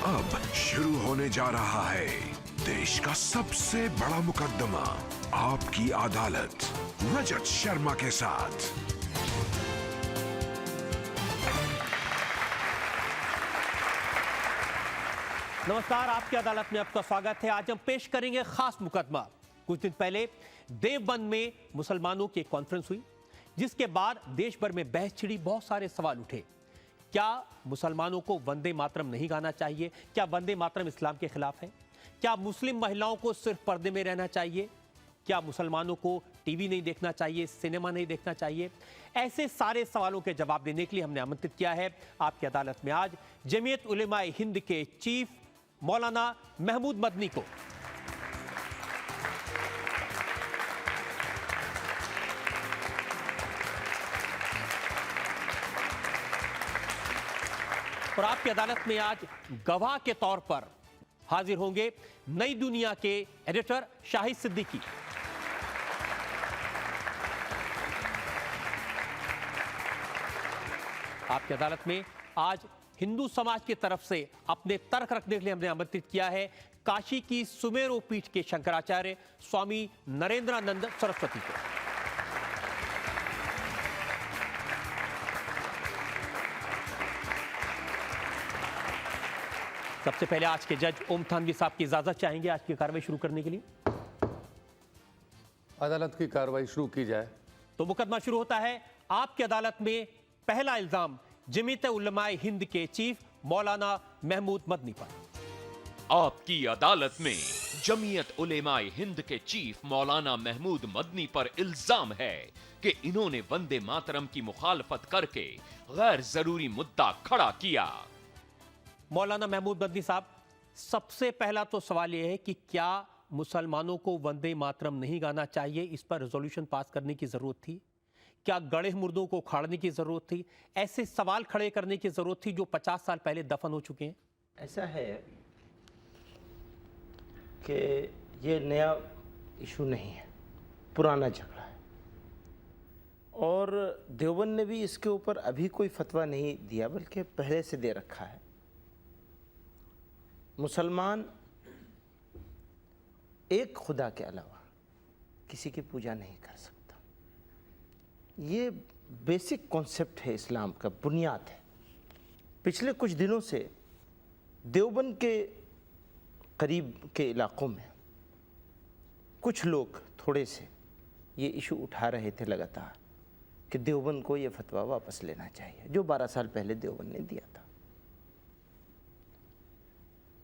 अब शुरू होने जा रहा है देश का सबसे बड़ा मुकदमा, आपकी अदालत, रजत शर्मा के साथ। नमस्कार, आपकी अदालत में आपका स्वागत है। आज हम पेश करेंगे खास मुकदमा। कुछ दिन पहले देवबंद में मुसलमानों की एक कॉन्फ्रेंस हुई, जिसके बाद देश भर में बहस छिड़ी, बहुत सारे सवाल उठे। क्या मुसलमानों को वंदे मातरम नहीं गाना चाहिए? क्या वंदे मातरम इस्लाम के खिलाफ है? क्या मुस्लिम महिलाओं को सिर्फ पर्दे में रहना चाहिए? क्या मुसलमानों को टीवी नहीं देखना चाहिए, सिनेमा नहीं देखना चाहिए? ऐसे सारे सवालों के जवाब देने के लिए हमने आमंत्रित किया है आपकी अदालत में आज जमीयत उलेमाए हिंद के चीफ मौलाना महमूद मदनी को। और आपकी अदालत में आज गवाह के तौर पर हाजिर होंगे नई दुनिया के एडिटर शाहिद सिद्दीकी। आपकी अदालत में आज हिंदू समाज की तरफ से अपने तर्क रखने के लिए हमने आमंत्रित किया है काशी की सुमेरो पीठ के शंकराचार्य स्वामी नरेंद्रानंद सरस्वती को। सबसे पहले आज के जज ओम थानवी साहब की इजाजत चाहेंगे आज की कार्रवाई शुरू करने के लिए। अदालत की कार्रवाई शुरू की जाए। तो मुकदमा शुरू होता है। आपकी अदालत में पहला इल्जाम जमीयत उलमाए हिंद के चीफ मौलाना महमूद मदनी पर। आपकी अदालत में जमीयत उलेमाए हिंद के चीफ मौलाना महमूद मदनी पर इल्जाम है कि इन्होंने वंदे मातरम की मुखालफत करके गैर जरूरी मुद्दा खड़ा किया। मौलाना महमूद मदनी साहब, सबसे पहला तो सवाल यह है कि क्या मुसलमानों को वंदे मातरम नहीं गाना चाहिए, इस पर रेजोल्यूशन पास करने की जरूरत थी? क्या गड़े मुर्दों को उखाड़ने की जरूरत थी? ऐसे सवाल खड़े करने की जरूरत थी जो 50 साल पहले दफन हो चुके हैं? ऐसा है कि ये नया इशू नहीं है, पुराना झगड़ा है। और देवबंद ने भी इसके ऊपर अभी कोई फतवा नहीं दिया, बल्कि पहले से दे रखा है। मुसलमान एक खुदा के अलावा किसी की पूजा नहीं कर सकता। ये बेसिक कॉन्सेप्ट है इस्लाम का, बुनियाद है। पिछले कुछ दिनों से देवबंद के करीब के इलाकों में कुछ लोग थोड़े से ये इशू उठा रहे थे लगातार कि देवबंद को ये फतवा वापस लेना चाहिए जो 12 साल पहले देवबंद ने दिया था।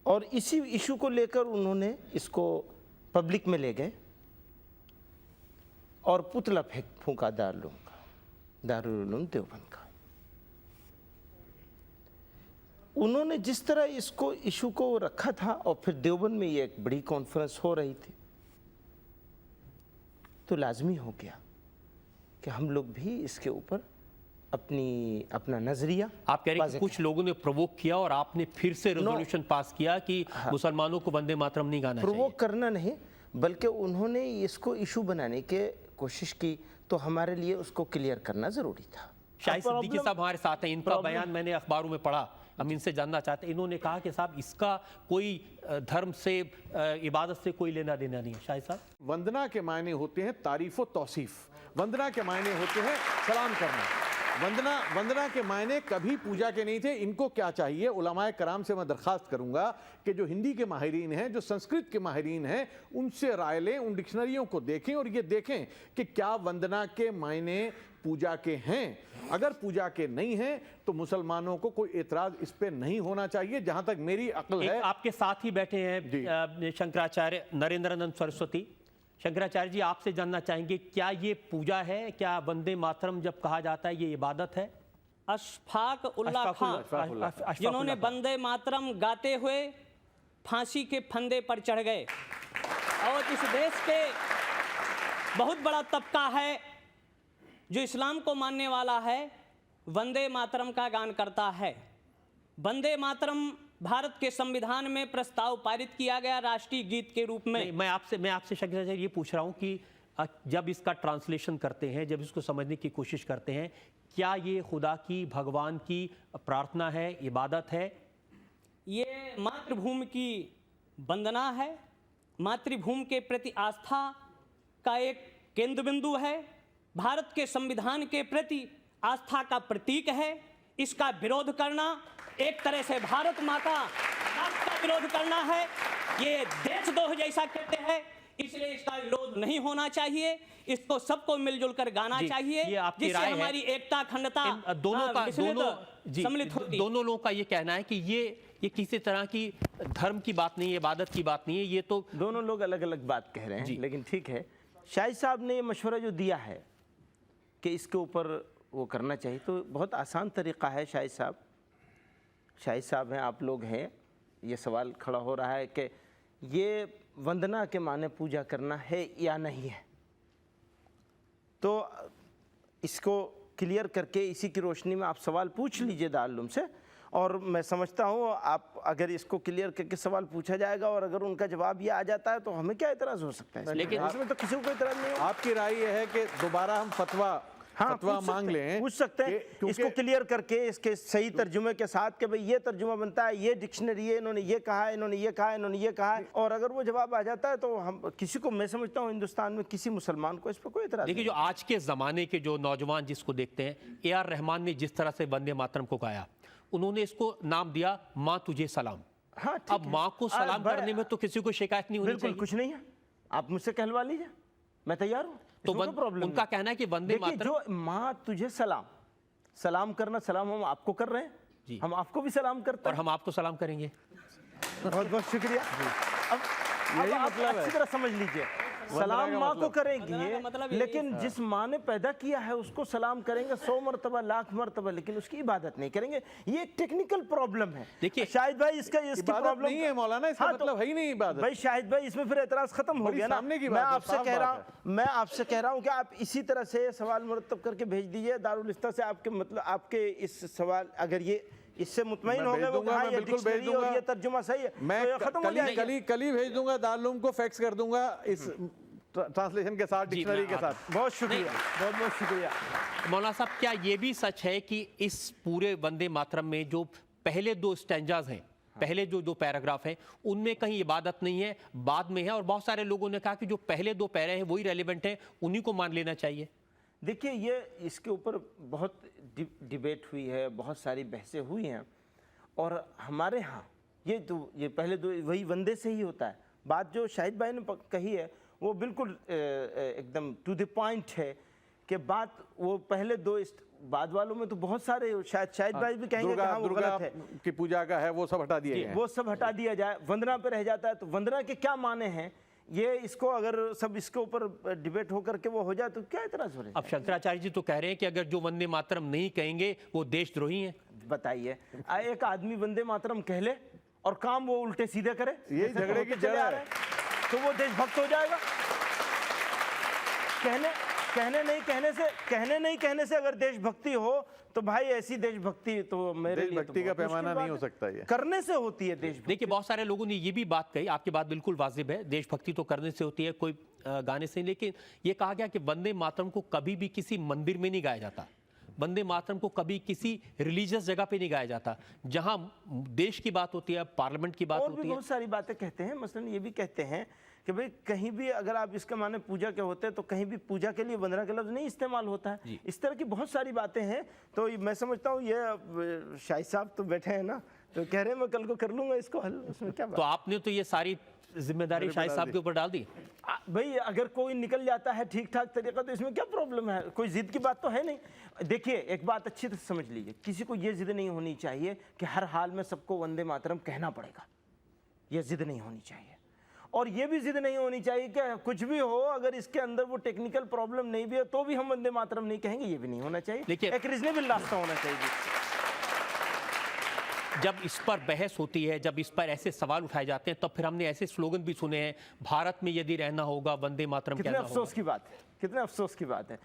और इसी इशू को लेकर उन्होंने इसको पब्लिक में ले गए और पुतला फूंका दारुल उलूम देवबंद का। उन्होंने जिस तरह इसको इशू को रखा था और फिर देवबंद में ये एक बड़ी कॉन्फ्रेंस हो रही थी, तो लाजमी हो गया कि हम लोग भी इसके ऊपर अपना नजरिया। आप कह रहे हैं कि कुछ लोगों ने प्रोवोक किया और आपने फिर से रेजोल्यूशन पास किया कि मुसलमानों को वंदे मातरम नहीं गाना चाहिए। प्रोवोक करना नहीं, बल्कि उन्होंने इसको इशू बनाने की कोशिश की, तो हमारे लिए उसको क्लियर करना जरूरी था। शाहिद सिद्दीकी साहब हमारे साथ हैं, इनका बयान मैंने अखबारों में पढ़ा, हम इनसे जानना चाहते हैं। इन्होंने कहा कि साहब इसका कोई धर्म से, इबादत से कोई लेना देना नहीं है। शाहिद साहब, वंदना के मायने होते हैं तारीफ और तौसीफ। वंदना के मायने होते हैं सलाम करना। वंदना के मायने कभी पूजा के नहीं थे। इनको क्या चाहिए, उलमाए कराम से मैं दरख्वास्त करूंगा कि जो हिंदी के माहिरीन हैं, जो संस्कृत के माहिरीन हैं, उनसे राय लें, उन डिक्शनरियों को देखें और ये देखें कि क्या वंदना के मायने पूजा के हैं। अगर पूजा के नहीं हैं तो मुसलमानों को कोई एतराज इस पे नहीं होना चाहिए, जहां तक मेरी अक्ल है। आपके साथ ही बैठे हैं शंकराचार्य नरेंद्रानंद सरस्वती। शंकराचार्य जी, आपसे जानना चाहेंगे, क्या ये पूजा है? क्या वंदे मातरम जब कहा जाता है ये इबादत है? अशफाक उल्लाह खान जिन्होंने वंदे मातरम गाते हुए फांसी के फंदे पर चढ़ गए, और इस देश के बहुत बड़ा तबका है जो इस्लाम को मानने वाला है, वंदे मातरम का गान करता है। वंदे मातरम भारत के संविधान में प्रस्ताव पारित किया गया राष्ट्रीय गीत के रूप में। मैं आपसे शंकराचार्य ये पूछ रहा हूँ कि जब इसका ट्रांसलेशन करते हैं, जब इसको समझने की कोशिश करते हैं, क्या ये खुदा की, भगवान की प्रार्थना है, इबादत है? ये मातृभूमि की वंदना है, मातृभूमि के प्रति आस्था का एक केंद्र बिंदु है, भारत के संविधान के प्रति आस्था का प्रतीक है। इसका विरोध करना एक तरह से भारत माता का विरोध करना है। ये देशद्रोह जैसा कहते हैं, इसलिए इसका विरोध नहीं होना चाहिए। इसको सबको मिलजुल कर गाना चाहिए, ये आपकी जिससे राय है। हमारी एकता अखंडता सम्मिलित होती। दोनों लोगों का ये कहना है कि ये किसी तरह की धर्म की बात नहीं है, इबादत की बात नहीं है, ये तो दोनों लोग अलग अलग बात कह रहे हैं, लेकिन ठीक है। शाहिद साहब ने ये मशवरा जो दिया है कि इसके ऊपर वो करना चाहिए, तो बहुत आसान तरीक़ा है। शाहिद साहब हैं, आप लोग हैं, ये सवाल खड़ा हो रहा है कि ये वंदना के माने पूजा करना है या नहीं है, तो इसको क्लियर करके इसी की रोशनी में आप सवाल पूछ लीजिए दारुल से। और मैं समझता हूँ आप अगर इसको क्लियर करके सवाल पूछा जाएगा और अगर उनका जवाब ये आ जाता है तो हमें क्या इतराज़ हो सकता है, लेकिन इसमें तो किसी को कोई इतराज़ नहीं होगा। आपकी राय ये है कि दोबारा हम फतवा मांग लें, पूछ सकते हैं, इसको क्लियर करके इसके सही तर्जुमे के साथ कि भाई ये तर्जुमा बनता है, ये डिक्शनरी है, इन्होंने ये कहा है, इन्होंने ये कहा है, इन्होंने ये कहा है, और अगर वो जवाब आ जाता है तो हम किसी को, मैं समझता हूँ हिंदुस्तान में किसी मुसलमान को इस पर कोई इतराज़ देखिए, जो आज के ज़माने के जो नौजवान जिसको देखते हैं, AR रहमान ने जिस तरह से वंदे मातरम को गाया, उन्होंने इसको नाम दिया माँ तुझे सलाम। हाँ, अब माँ को सलाम करने में तो किसी को शिकायत नहीं होनी बिल्कुल चाहिए। कुछ नहीं है, आप मुझसे कहलवा लीजिए, मैं तैयार हूँ। तो उनका कहना है कि वंदे मातरम, जो माँ तुझे सलाम करना, सलाम हम आपको कर रहे हैं, हम आपको भी सलाम करते और हैं, हम आपको सलाम करेंगे। बहुत बहुत शुक्रिया। अब यही मतलब अच्छी तरह समझ लीजिए, सलाम माँ को करेंगे, लेकिन जिस माँ ने पैदा किया है उसको सलाम करेंगे 100 मरतबा, लाख मरतबा, लेकिन उसकी इबादत नहीं करेंगे। ये एक टेक्निकल प्रॉब्लम है। देखिए, शाहिद भाई इसकी प्रॉब्लम नहीं है मौलाना, इसका मतलब है ही नहीं इबादत। भाई शाहिद भाई, इसमें फिर एतराज खत्म हो गया ना। मैं आपसे कह रहा हूँ कि आप इसी तरह से सवाल मुरतब करके भेज दीजिए दारुल इफ्ता से। आपके मतलब आपके इस सवाल, अगर ये इससे मुतमईन हो गए, वो कहा ये डिक्शनरी और ये तर्जुमा सही है, मैं तो ये खत्म हो जाएगा। कल ही भेज दूंगा, दारुल को फैक्स कर दूंगा इस ट्रांसलेशन के साथ, डिक्शनरी के साथ। बहुत शुक्रिया, बहुत बहुत शुक्रिया। मौलाना साहब, क्या ये भी सच है कि इस पूरे वंदे मातरम में जो पहले 2 स्टैंजाज हैं, पहले जो पैराग्राफ हैं, उनमें कहीं इबादत नहीं है, बाद में है, और बहुत सारे लोगों ने कहा कि जो पहले 2 पैरे हैं वही रेलिवेंट हैं, उन्हीं को मान लेना चाहिए? देखिए, ये इसके ऊपर बहुत डिबेट हुई है, बहुत सारी बहसें हुई हैं, और हमारे यहाँ ये पहले 2 वही वंदे से ही होता है। बात जो शाहिद भाई ने कही है वो बिल्कुल एकदम टू द पॉइंट है कि बात वो पहले 2 बाद वालों में तो बहुत सारे, शायद भाई भी कहेंगे कि हाँ वो गलत है की पूजा का है, वो सब हटा दिया जाए, वो सब हटा दिया जाए, वंदना पे रह जाता है। तो वंदना के क्या माने हैं, ये इसको अगर सब इसके ऊपर डिबेट होकर के वो हो जाए तो क्या इतराज हो रहा है? अब शंकराचार्य जी तो कह रहे हैं कि अगर जो वंदे मातरम नहीं कहेंगे वो देशद्रोही हैं। बताइए, एक आदमी वंदे मातरम कह ले और काम वो उल्टे सीधे करे, ये झगड़े की जड़ है, तो वो देशभक्त हो जाएगा। कहने नहीं कहने से अगर देशभक्ति हो तो भाई ऐसी देशभक्ति तो मेरे लिए देशभक्ति का पैमाना नहीं हो सकता, ये करने से होती है देशभक्ति। देखिए, बहुत सारे लोगों ने ये भी बात कही, आपकी बात बिल्कुल वाजिब है, देशभक्ति तो करने से होती है, कोई गाने से, लेकिन ये कहा गया कि वंदे मातरम को कभी भी किसी मंदिर में नहीं गाया जाता, वंदे मातरम को कभी किसी रिलीजियस जगह पे नहीं गाया जाता, जहां देश की बात होती है, पार्लियामेंट की बात होती है। बहुत सारी बातें कहते हैं, मसलन ये भी कहते हैं कि भाई कहीं भी अगर आप इसके माने पूजा के होते हैं तो कहीं भी पूजा के लिए वंदना का लफ्ज़ नहीं इस्तेमाल होता है। इस तरह की बहुत सारी बातें हैं। तो मैं समझता हूँ ये शाहिद साहब तो बैठे हैं ना, तो कह रहे हैं मैं कल को कर लूँगा इसको हल, उसमें क्या बात। तो आपने तो ये सारी जिम्मेदारी शाहिद साहब के ऊपर डाल दी। भाई अगर कोई निकल जाता है ठीक ठाक तरीका तो इसमें क्या प्रॉब्लम है, कोई जिद की बात तो है नहीं। देखिए, एक बात अच्छी तरह समझ लीजिए, किसी को ये जिद नहीं होनी चाहिए कि हर हाल में सबको वंदे मातरम कहना पड़ेगा, ये जिद नहीं होनी चाहिए। और ये भी जिद नहीं होनी चाहिए कि कुछ भी हो, अगर इसके अंदर वो टेक्निकल प्रॉब्लम नहीं भी है तो भी हम वंदे मातरम नहीं कहेंगे, ये भी नहीं होना चाहिए। एक रीजनेबल रास्ता होना चाहिए। जब इस पर बहस होती है, जब इस पर ऐसे सवाल उठाए जाते हैं, तब फिर हमने ऐसे स्लोगन भी सुने हैं, भारत में यदि रहना होगा वंदे मातरम कहना होगा। कितने अफसोस की बात है, कितने अफसोस की बात है।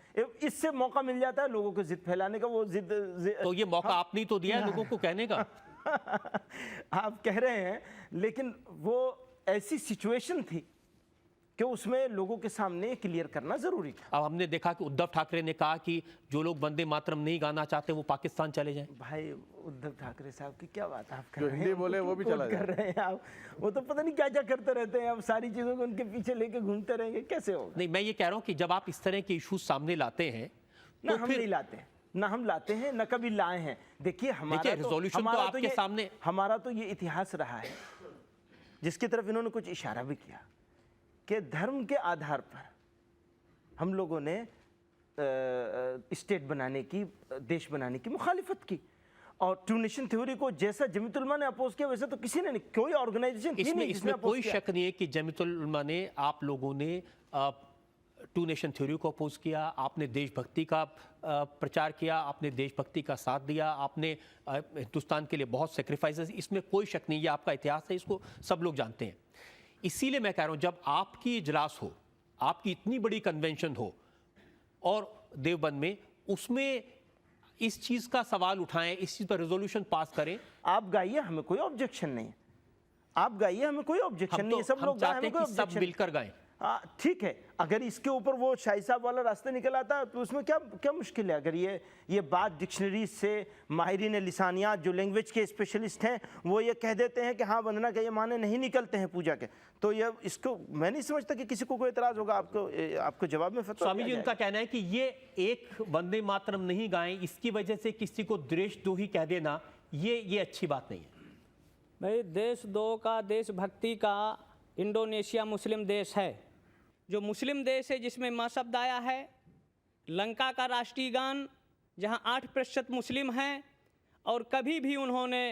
इससे मौका मिल जाता है लोगों को जिद फैलाने का, वो जिद तो ये मौका आपने ही तो दिया है लोगों को कहने का। आप कह रहे हैं, लेकिन वो ऐसी सिचुएशन थी कि कि उसमें लोगों के सामने क्लियर करना जरूरी था। अब हमने देखा कि उद्धव ठाकरे ने कहा कि जो लोग वंदे मातरम नहीं गाना चाहते वो पाकिस्तान चले जाएं। भाई उद्धव ठाकरे साहब की क्या बात आप कर जो रहे हैं? हिंदी बोले वो भी चला कर रहे हैं आप, वो तो पता नहीं क्या क्या करते रहते हैं, अब सारी चीजों को उनके पीछे लेके घूमते रहेंगे, कैसे होगा? नहीं, मैं ये कह रहा हूँ कि जब आप इस तरह के इश्यूज सामने लाते हैं ना तो हम फिर नहीं लाते हैं, ना हम लाते हैं, ना कभी लाए हैं। देखिए देखिए, resolution तो आपके सामने- हमारा तो ये इतिहास रहा है जिसकी तरफ इन्होंने कुछ इशारा भी किया कि धर्म के आधार पर हम लोगों ने स्टेट बनाने की, देश बनाने की मुखालिफत की, और टू नेशन थ्योरी को जैसा जमीयत उलमा ने अपोज किया वैसा तो किसी ने नहीं, कोई ऑर्गेनाइजेशन इसमें कोई शक नहीं है कि जमीयत उलमा ने, आप लोगों ने टू नेशन थ्योरी को अपोज किया, आपने देशभक्ति का प्रचार किया, आपने देशभक्ति का साथ दिया, आपने हिंदुस्तान के लिए बहुत सेक्रीफाइसेस, इसमें कोई शक नहीं, ये आपका इतिहास है, इसको सब लोग जानते हैं। इसीलिए मैं कह रहा हूं, जब आपकी इजलास हो, आपकी इतनी बड़ी कन्वेंशन हो और देवबंद में, उसमें इस चीज का सवाल उठाएं, इस चीज पर रेजोल्यूशन पास करें। आप गाइए, हमें कोई ऑब्जेक्शन नहीं है, आप गाइए, हमें कोई ऑब्जेक्शन नहीं है, सब लोग चाहते हैं कि सब मिलकर गाएं। ठीक है, अगर इसके ऊपर वो शाही साहब वाला रास्ता निकल आता तो उसमें क्या क्या मुश्किल है? अगर ये बात डिक्शनरी से माहिरीन लिसानियात जो लैंग्वेज के स्पेशलिस्ट हैं वो ये कह देते हैं कि हाँ वंदना के ये माने नहीं निकलते हैं पूजा के, तो ये इसको मैं नहीं समझता कि किसी को कोई एतराज होगा। आपको जवाब में फतवा स्वामी जी, उनका कहना है कि ये एक वंदे मातरम नहीं गाएं, इसकी वजह से किसी को देशद्रोही कह देना, ये अच्छी बात नहीं है। भाई देशद्रोह का, देशभक्ति का, इंडोनेशिया मुस्लिम देश है, जो मुस्लिम देश है जिसमें माँ शब्द आया है, लंका का राष्ट्रीय गान जहाँ 8% मुस्लिम हैं और कभी भी उन्होंने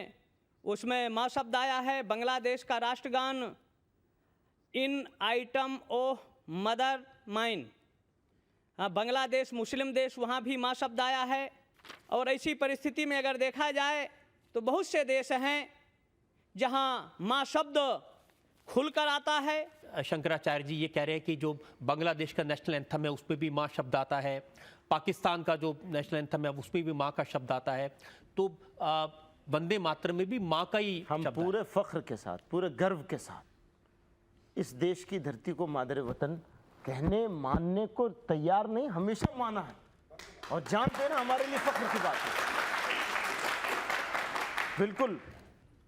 उसमें माँ शब्द आया है, बांग्लादेश का राष्ट्रगान इन आइटम ओ मदर माइन, बांग्लादेश मुस्लिम देश, वहाँ भी माँ शब्द आया है। और ऐसी परिस्थिति में अगर देखा जाए तो बहुत से देश हैं जहाँ माँ शब्द खुलकर आता है। शंकराचार्य जी ये कह रहे हैं कि जो बांग्लादेश का नेशनल एंथम है उसमें भी माँ शब्द आता है, पाकिस्तान का जो नेशनल एंथम है उसमें भी माँ का शब्द आता है, तो वंदे मातरम में भी माँ का ही हम शब्द पूरे फख्र के साथ, पूरे गर्व के साथ इस देश की धरती को मादरे वतन कहने मानने को तैयार नहीं, हमेशा माना है और जानते हैं ना, हमारे लिए फख्र की बात है। बिल्कुल।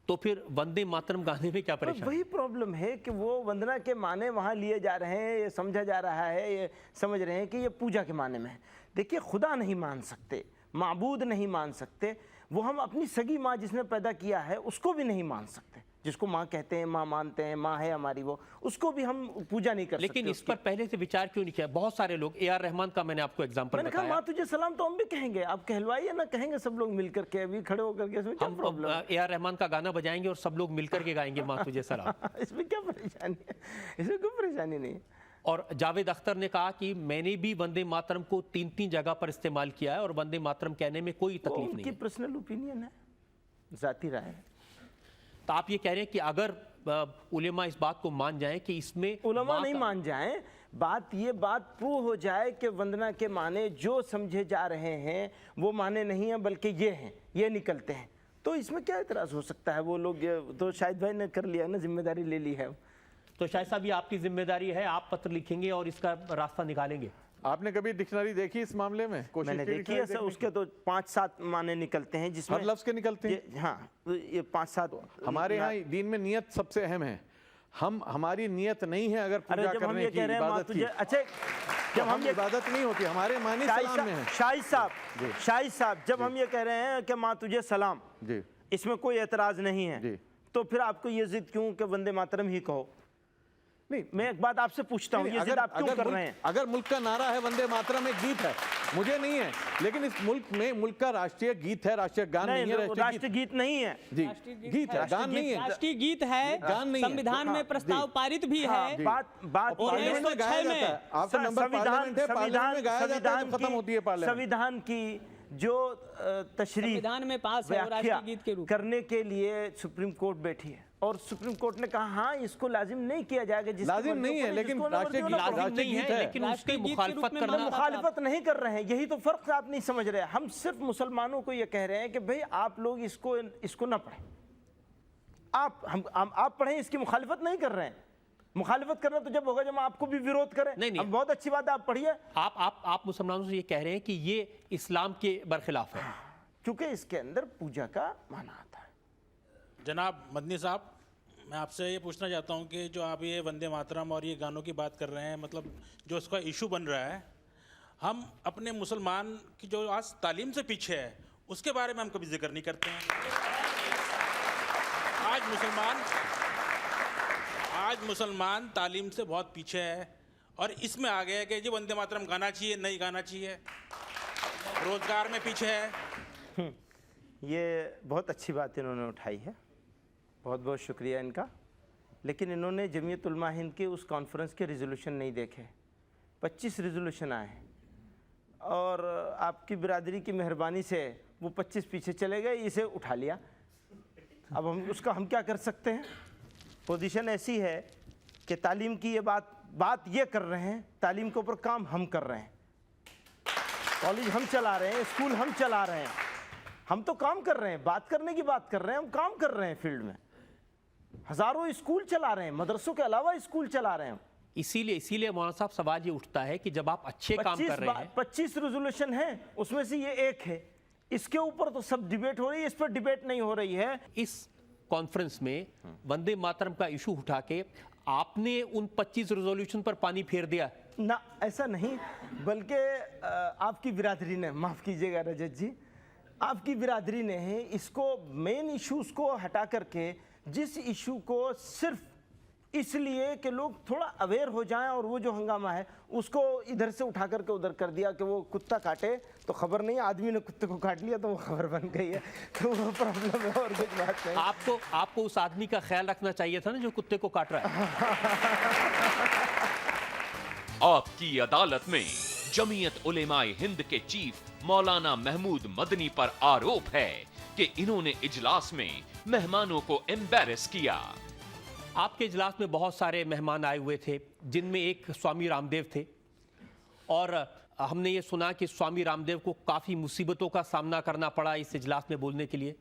तो फिर वंदे मातरम गाने में क्या परेशानी? वही प्रॉब्लम है कि वो वंदना के माने वहाँ लिए जा रहे हैं, ये समझा जा रहा है, ये समझ रहे हैं कि ये पूजा के माने में है। देखिए, खुदा नहीं मान सकते, माबूद नहीं मान सकते, वो हम अपनी सगी माँ जिसने पैदा किया है उसको भी नहीं मान सकते, जिसको माँ कहते हैं, माँ मानते हैं, माँ है हमारी, वो उसको भी हम पूजा नहीं कर सकते। लेकिन इस पर पहले से विचार क्यों नहीं किया? बहुत सारे लोग, ए आर रहमान का मैंने आपको एग्जांपल मैंने कहा माँ तुझे सलाम तो हम भी कहेंगे, आप कहलवाइए ना, कहेंगे सब लोग मिलकर के, अभी खड़े होकर के, इसमें क्या प्रॉब्लम है? ए आर रहमान का गाना बजाएंगे और सब लोग मिलकर के गाएंगे माँ तुझे सलाम। इसमें क्या परेशानी है? इसमें कोई परेशानी नहीं है। और जावेद अख्तर ने कहा कि मैंने भी वंदे मातरम को 3-3 जगह पर इस्तेमाल किया है और वंदे मातरम कहने में कोई तकलीफ नहीं उनकी है। पर्सनल ओपिनियन है, जाती राय है। तो आप ये कह रहे हैं कि अगर उलेमा इस बात को मान जाएं कि इसमें उलेमा नहीं मान जाएं, ये बात प्रूव हो जाए कि वंदना के माने जो समझे जा रहे हैं वो माने नहीं है बल्कि ये हैं, ये निकलते हैं, तो इसमें क्या एतराज हो सकता है? वो लोग तो शाहिद भाई ने कर लिया ना, जिम्मेदारी ले ली है। तो शाहिद साहब, ये आपकी जिम्मेदारी है, आप पत्र लिखेंगे और इसका रास्ता निकालेंगे। आपने कभी डिक्शनरी देखी इस मामले में? मैंने देखी है सर, उसके तो 5-7 माने निकलते हैं जिसमें हर लफ्ज के निकलते हैं। हाँ, ये 5-7। हमारे यहाँ दीन में नियत सबसे अहम है। हमारी नियत नहीं है अगर पूजा करने की, इबादत की। अच्छा, जब हम इबादत नहीं होती, हमारे मानी सलाम में है। शाहिद साहब, जब हम ये कह रहे हैं कि माँ तुझे सलाम, जी, इसमें कोई एतराज नहीं है, तो फिर आपको ये जिद क्यों कि वंदे मातरम ही कहो? नहीं, मैं एक बात आपसे पूछता हूँ, ये जिद आप क्यों कर रहे हैं? अगर मुल्क का नारा है वंदे मातरम, एक गीत है, मुझे नहीं है, लेकिन इस मुल्क में मुल्क का राष्ट्रीय गीत है, राष्ट्रीय गान नहीं है। राष्ट्रीय गीत नहीं है जी, गीत है, गान नहीं है। राष्ट्रीय गीत है, गान नहीं है। संविधान में प्रस्ताव पार्लित भी है। बात पार्लियामेंट में गाया जाता है। आपका नंबर पार्लियामेंट है, पार्लियामेंट में गाया जाता है, खत्म होती है पार्लियामेंट। संविधान की जो तशरीह संविधान में पास है राष्ट्रीय गीत के रूप करने के लिए सुप्रीम कोर्ट बैठी है और सुप्रीम कोर्ट ने कहा हाँ इसको लाजिम नहीं किया जाएगा। लाजिम नहीं है, लेकिन राष्ट्रीय गीत है, लेकिन उसकी मुखालफत करना, मुखालफत नहीं कर रहे हैं, यही तो फर्क आप नहीं समझ रहे। हम सिर्फ मुसलमानों को ये कह रहे हैं कि भाई आप लोग इसको ना पढ़ें, आप पढ़ें, इसकी मुखालफत नहीं कर रहे हैं। मुखालिफत करना तो जब होगा जब आपको भी विरोध करें। नहीं, अब बहुत अच्छी बात है, आप पढ़िए। आप मुसलमानों से ये कह रहे हैं कि ये इस्लाम के बरखिलाफ है, क्योंकि इसके अंदर पूजा का माना आता है। जनाब मदनी साहब, मैं आपसे ये पूछना चाहता हूँ कि जो आप ये वंदे मातरम और ये गानों की बात कर रहे हैं, मतलब जो इसका इशू बन रहा है, हम अपने मुसलमान की जो आज तालीम से पीछे है उसके बारे में हम कभी जिक्र नहीं करते हैं। आज मुसलमान तालीम से बहुत पीछे है और इसमें आ गया है कि जी वंदे मातरम गाना चाहिए, नहीं गाना चाहिए, रोजगार में पीछे है। ये बहुत अच्छी बात इन्होंने उठाई है, बहुत बहुत शुक्रिया इनका। लेकिन इन्होंने जमीयत उलमा हिंद के उस कॉन्फ्रेंस के रिजोल्यूशन नहीं देखे। 25 रिजोल्यूशन आए हैं और आपकी बिरादरी की मेहरबानी से वो 25 पीछे चले गए, इसे उठा लिया। अब हम क्या कर सकते हैं? पोजीशन ऐसी है कि तालीम की ये बात ये कर रहे हैं, तालीम के ऊपर काम हम कर रहे हैं। कॉलेज हम चला रहे हैं, स्कूल हम चला रहे हैं, हम तो काम कर रहे हैं। बात करने की बात कर रहे हैं, हम काम कर रहे हैं फील्ड में। हजारों स्कूल चला रहे हैं, मदरसों के अलावा स्कूल चला रहे हैं। इसीलिए मौलाना साहब सवाल ये उठता है कि जब आप अच्छे काम कर रहे हैं, 25 रेजोल्यूशन है, उसमें से ये एक है, इसके ऊपर तो सब डिबेट हो रही है, इस पर डिबेट नहीं हो रही है। इस कॉन्फ्रेंस में वंदे मातरम का इशू उठा के आपने उन 25 रेजोल्यूशन पर पानी फेर दिया ना, ऐसा नहीं, बल्कि आपकी बिरादरी ने, माफ कीजिएगा रजत जी, आपकी बिरादरी ने है इसको मेन इश्यूज को हटा करके जिस इशू को सिर्फ इसलिए कि लोग थोड़ा अवेयर हो जाएं और वो जो हंगामा है उसको इधर से उठा करके उधर कर दिया कि वो कुत्ता काटे तो खबर नहीं, आदमी ने कुत्ते को काट लिया तो वो खबर बन गई है, तो वो प्रॉब्लम है और कुछ बात नहीं। आपको उस आदमी का ख्याल रखना चाहिए था ना जो कुत्ते को काट रहा है। आपकी अदालत में जमीयत उलेमाए हिंद के चीफ मौलाना महमूद मदनी पर आरोप है कि इन्होंने इजलास में मेहमानों को एम्बैरेस किया। आपके इजलास में बहुत सारे मेहमान आए हुए थे, जिनमें एक स्वामी रामदेव थे, और हमने ये सुना कि स्वामी रामदेव को काफ़ी मुसीबतों का सामना करना पड़ा इस इजलास में बोलने के लिए।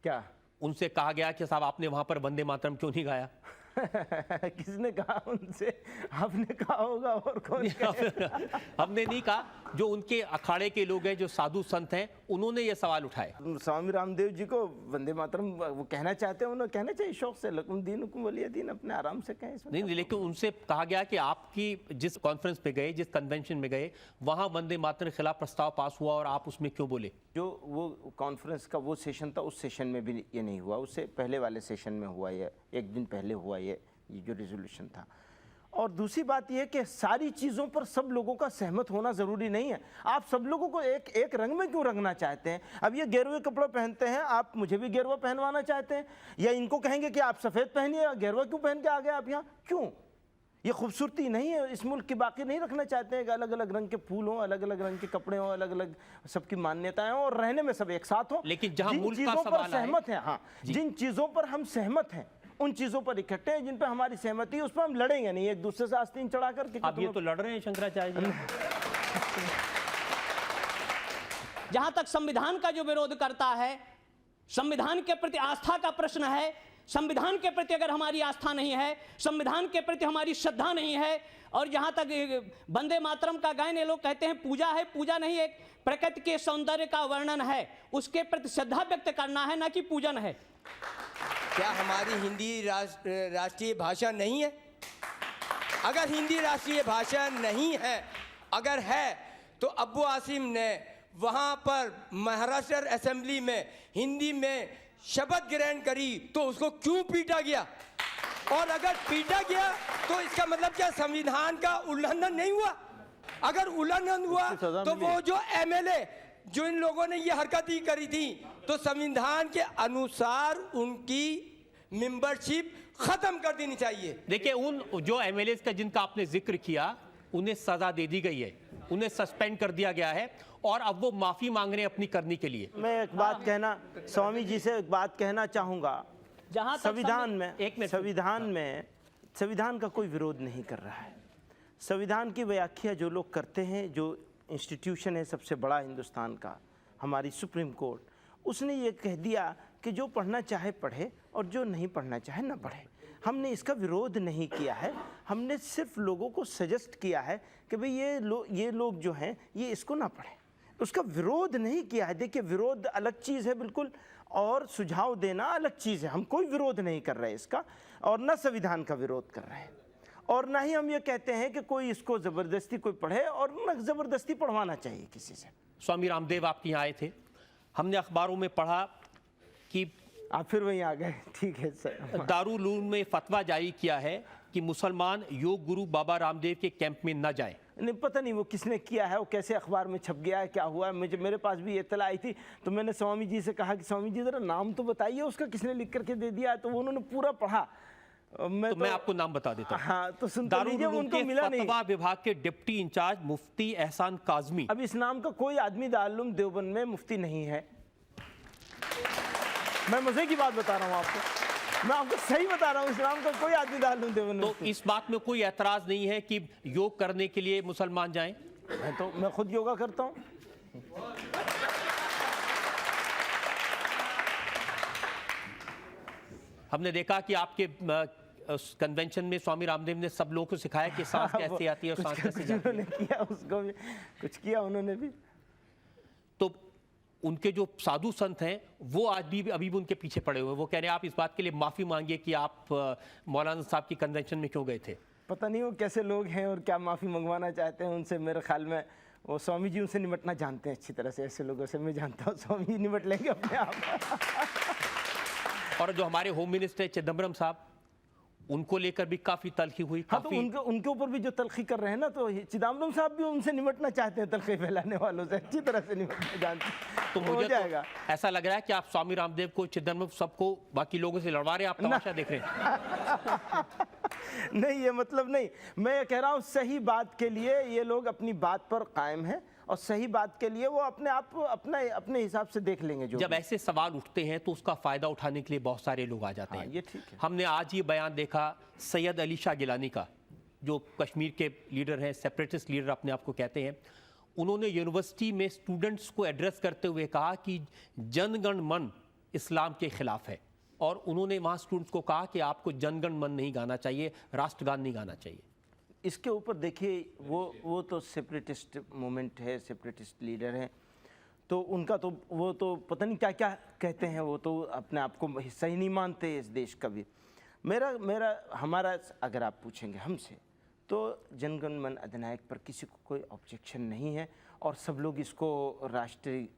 क्या उनसे कहा गया कि साहब आपने वहाँ पर वंदे मातरम क्यों नहीं गाया? किसने कहा उनसे? आपने कहा होगा और कौन कहेगा? हमने नहीं कहा, जो उनके अखाड़े के लोग हैं, जो साधु संत हैं, उन्होंने ये सवाल उठाए। स्वामी रामदेव जी को वंदे मातरम वो कहना चाहते हैं, उन्हें कहना चाहिए शौक से, लकुम दीनुकुम वलिय दीन, अपने आराम से कहें। नहीं, लेकिन उनसे कहा गया कि आपकी जिस कॉन्फ्रेंस पे गए, जिस कन्वेंशन में गए, वहाँ वंदे मातरम के खिलाफ प्रस्ताव पास हुआ और आप उसमें क्यों बोले? जो वो कॉन्फ्रेंस का वो सेशन था, उस सेशन में भी ये नहीं हुआ, उससे पहले वाले सेशन में हुआ, ये एक दिन पहले हुआ ये जो रेजोल्यूशन था। और दूसरी बात यह कि सारी चीज़ों पर सब लोगों का सहमत होना ज़रूरी नहीं है। आप सब लोगों को एक रंग में क्यों रंगना चाहते हैं? अब ये गेरुए कपड़े पहनते हैं, आप मुझे भी गेरुआ पहनवाना चाहते हैं, या इनको कहेंगे कि आप सफ़ेद पहनिए, गेरुआ क्यों पहन के आ गए आप यहाँ? क्यों? ये खूबसूरती नहीं है इस मुल्क की? बाकी नहीं रखना चाहते हैं कि अलग अलग रंग के फूल हों, अलग अलग रंग के कपड़े हों, अलग अलग सबकी मान्यताएं हों और रहने में सब एक साथ हों। लेकिन जहां जिन मुल्क का चीज़ों पर सवाल है, सहमत हैं, हाँ, जिन चीज़ों पर हम सहमत हैं उन चीज़ों पर इकट्ठे हैं, जिन पर हमारी सहमति है उस पर हम लड़ेंगे नहीं एक दूसरे से आस्तीन चढ़ा कर। अब ये तो लड़ रहे हैं शंकराचार्य जी। जहां तक संविधान का जो विरोध करता है, संविधान के प्रति आस्था का प्रश्न है, संविधान के प्रति अगर हमारी आस्था नहीं है, संविधान के प्रति हमारी श्रद्धा नहीं है, और जहां तक वंदे मातरम का गायन, ये लोग कहते हैं पूजा है, पूजा नहीं, एक प्रकृति के सौंदर्य का वर्णन है, उसके प्रति श्रद्धा व्यक्त करना है, ना कि पूजन है। क्या हमारी हिंदी राष्ट्रीय भाषा नहीं है? अगर हिंदी राष्ट्रीय भाषा नहीं है, अगर है, तो अब्बू आसिम ने वहाँ पर महाराष्ट्र असेंबली में हिंदी में शपथ ग्रहण करी तो उसको क्यों पीटा गया? और अगर पीटा गया तो इसका मतलब क्या संविधान का उल्लंघन नहीं हुआ? अगर उल्लंघन हुआ तो वो जो एमएलए जो इन लोगों ने ये हरकत ही करी थी, तो संविधान के अनुसार उनकी मेंबरशिप खत्म कर देनी चाहिए। देखिए, उन जो एमएलए का जिनका आपने जिक्र किया, उन्हें सजा दे दी गई है, उन्हें सस्पेंड कर दिया गया है और अब वो माफी मांग रहे हैं अपनी करनी के लिए। मैं एक बात कहना, स्वामी जी से एक बात कहना चाहूंगा। जहां संविधान का कोई विरोध नहीं कर रहा है। संविधान की व्याख्या जो लोग करते हैं, जो इंस्टीट्यूशन है सबसे बड़ा हिंदुस्तान का, हमारी सुप्रीम कोर्ट, उसने ये कह दिया कि जो पढ़ना चाहे पढ़े और जो नहीं पढ़ना चाहे ना पढ़े। हमने इसका विरोध नहीं किया है, हमने सिर्फ लोगों को सजेस्ट किया है कि भाई ये लोग जो हैं ये इसको ना पढ़ें, उसका विरोध नहीं किया है। देखिए, विरोध अलग चीज़ है बिल्कुल, और सुझाव देना अलग चीज़ है। हम कोई विरोध नहीं कर रहे इसका, और न संविधान का विरोध कर रहे हैं, और ना ही हम ये कहते हैं कि कोई इसको ज़बरदस्ती कोई पढ़े, और न ज़बरदस्ती पढ़वाना चाहिए किसी से। स्वामी रामदेव आपके यहाँ आए थे, हमने अखबारों में पढ़ा कि आप फिर वहीं आ गए। ठीक है सर। दारुल में फतवा जारी किया है कि मुसलमान योग गुरु बाबा रामदेव के कैंप में न जाएं। नहीं, पता नहीं वो किसने किया है, वो कैसे अखबार में छप गया है, क्या हुआ है। मेरे पास भी इत्तला आई थी, तो मैंने स्वामी जी से कहा कि स्वामी जी ज़रा नाम तो बताइए उसका, किसने लिख करके दे दिया है। तो वो उन्होंने पूरा पढ़ा। मैं आपको नाम बता देता हूं। हाँ, तो सुनते लीजिए, उनको मिला नहीं। फतवा विभाग के डिप्टी इंचार्ज मुफ्ती एहसान काज़मी। अब इस नाम का कोई आदमी दारुल देवबंद में मुफ्ती नहीं है। मैं मजे की बात बता रहा हूँ आपको, मैं आपको सही बता रहा हूँ, इस नाम का कोई आदमी दारुल देवबंद में। तो इस बात में कोई एतराज नहीं है कि योग करने के लिए मुसलमान जाएं? मैं खुद योगा करता हूँ। हमने देखा कि आपके कन्वेंशन में स्वामी रामदेव ने सब लोगों को सिखाया कि सांस कैसे आती है और सांस कैसे जाती है। उन्होंने किया, उसको भी कुछ किया उन्होंने भी। तो उनके जो साधु संत हैं वो आज भी अभी भी उनके पीछे पड़े हुए हैं। वो कह रहे हैं आप इस बात के लिए माफ़ी मांगिए कि आप मौलाना साहब की कन्वेंशन में क्यों गए थे। पता नहीं वो कैसे लोग हैं और क्या माफ़ी मंगवाना चाहते हैं उनसे। मेरे ख्याल में वो स्वामी जी उनसे निपटना जानते हैं अच्छी तरह से। ऐसे लोगों से मैं जानता हूँ, स्वामी जी निपट लेंगे अपने आप। और जो हमारे होम मिनिस्टर चिदम्बरम साहब, उनको लेकर भी काफ़ी तलखी हुई। हाँ, तो उनके ऊपर भी जो तलखी कर रहे हैं ना, तो चिदम्बरम साहब भी उनसे निपटना चाहते हैं, तलखी फैलाने वालों से अच्छी तरह से निपटना जानते हैं। तो मुझे तो ऐसा लग रहा है कि आप स्वामी रामदेव को, चिदम्बरम सबको, बाकी लोगों से लड़वा रहे हैं, आप तमाशा देख रहे हैं। नहीं, ये मतलब नहीं। मैं कह रहा हूँ सही बात के लिए ये लोग अपनी बात पर कायम हैं, और सही बात के लिए वो अपने आप अपने हिसाब से देख लेंगे। जो जब ऐसे सवाल उठते हैं तो उसका फ़ायदा उठाने के लिए बहुत सारे लोग आ जाते हैं। ये ठीक है। हमने आज ये बयान देखा सैयद अली शाह गिलानी का, जो कश्मीर के लीडर हैं, सेपरेटिस्ट लीडर अपने आप को कहते हैं। उन्होंने यूनिवर्सिटी में स्टूडेंट्स को एड्रेस करते हुए कहा कि जनगण मन इस्लाम के खिलाफ है, और उन्होंने वहाँ स्टूडेंट्स को कहा कि आपको जनगण मन नहीं गाना चाहिए, राष्ट्रगान नहीं गाना चाहिए। इसके ऊपर देखिए, वो तो सेपरेटिस्ट मूवमेंट है, सेपरेटिस्ट लीडर हैं, तो उनका तो वो तो पता नहीं क्या क्या कहते हैं। वो तो अपने आप को हिस्सा ही नहीं मानते इस देश का भी। हमारा अगर आप पूछेंगे हमसे, तो जनगण मन अधिनायक पर किसी को कोई ऑब्जेक्शन नहीं है, और सब लोग इसको राष्ट्रीय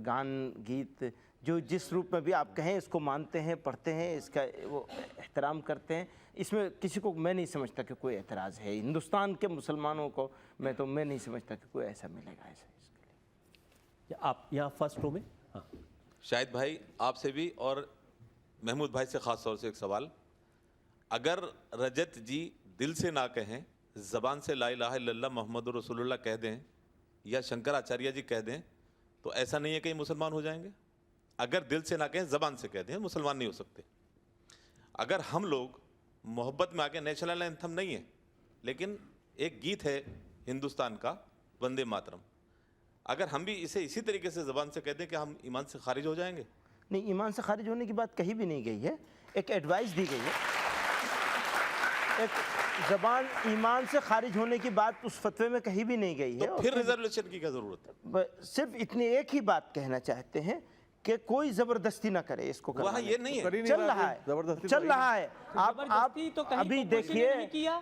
गान गीत जो जिस रूप में भी आप कहें इसको मानते हैं, पढ़ते हैं, इसका वो एहतराम करते हैं। इसमें किसी को मैं नहीं समझता कि कोई एतराज़ है। हिंदुस्तान के मुसलमानों को मैं नहीं समझता कि कोई ऐसा मिलेगा ऐसा इसके लिए। आप यहाँ फर्स्ट रो में। हाँ, शाहिद भाई आपसे भी और महमूद भाई से ख़ास तौर से एक सवाल। अगर रजत जी दिल से ना कहें, ज़बान से ला इलाहा इल्लल्लाह मुहम्मदुर रसूलुल्लाह कह दें, या शंकराचार्य जी कह दें, तो ऐसा नहीं है कि मुसलमान हो जाएंगे? अगर दिल से ना कहें, ज़बान से कह दें, मुसलमान नहीं हो सकते। अगर हम लोग मोहब्बत में आके, नेशनल एंथम नहीं है लेकिन एक गीत है हिंदुस्तान का, वंदे मातरम, अगर हम भी इसे इसी तरीके से ज़बान से कह दें, कि हम ईमान से खारिज हो जाएंगे? नहीं, ईमान से खारिज होने की बात कहीं भी नहीं गई है। एक एडवाइस दी गई है। एक ज़बान ईमान से खारिज होने की बात उस फतवे में कहीं भी नहीं गई है। तो फिर रिजर्वेशन की क्या ज़रूरत है? सिर्फ इतनी एक ही बात कहना चाहते हैं कि कोई जबरदस्ती ना करे इसको। वहाँ ये नहीं है, चल रहा है। आप तो अभी देखिए,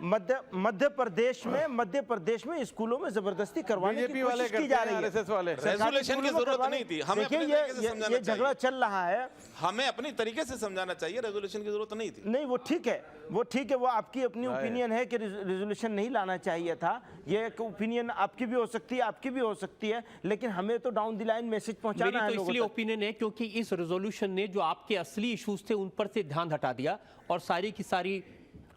मध्य प्रदेश में स्कूलों में जबरदस्ती करवाने की कोशिश की जा रही है। रेजोल्यूशन की जरूरत नहीं थी। हमें अपने तरीके से समझाना ये झगड़ा चल रहा है, हमें अपनी तरीके से समझाना चाहिए। रेजोल्यूशन की जरूरत नहीं थी। नहीं, वो ठीक है, वो आपकी अपनी ओपिनियन है कि रेजोल्यूशन नहीं लाना चाहिए था। ये एक ओपिनियन आपकी भी हो सकती है, आपकी भी हो सकती है, लेकिन हमें तो डाउन द लाइन मैसेज पहुंचाना है। मेरी तो इसलिए ओपिनियन है क्योंकि इस रेजोल्यूशन ने जो आपके असली इश्यूज थे उन पर से ध्यान हटा दिया, और सारी की सारी,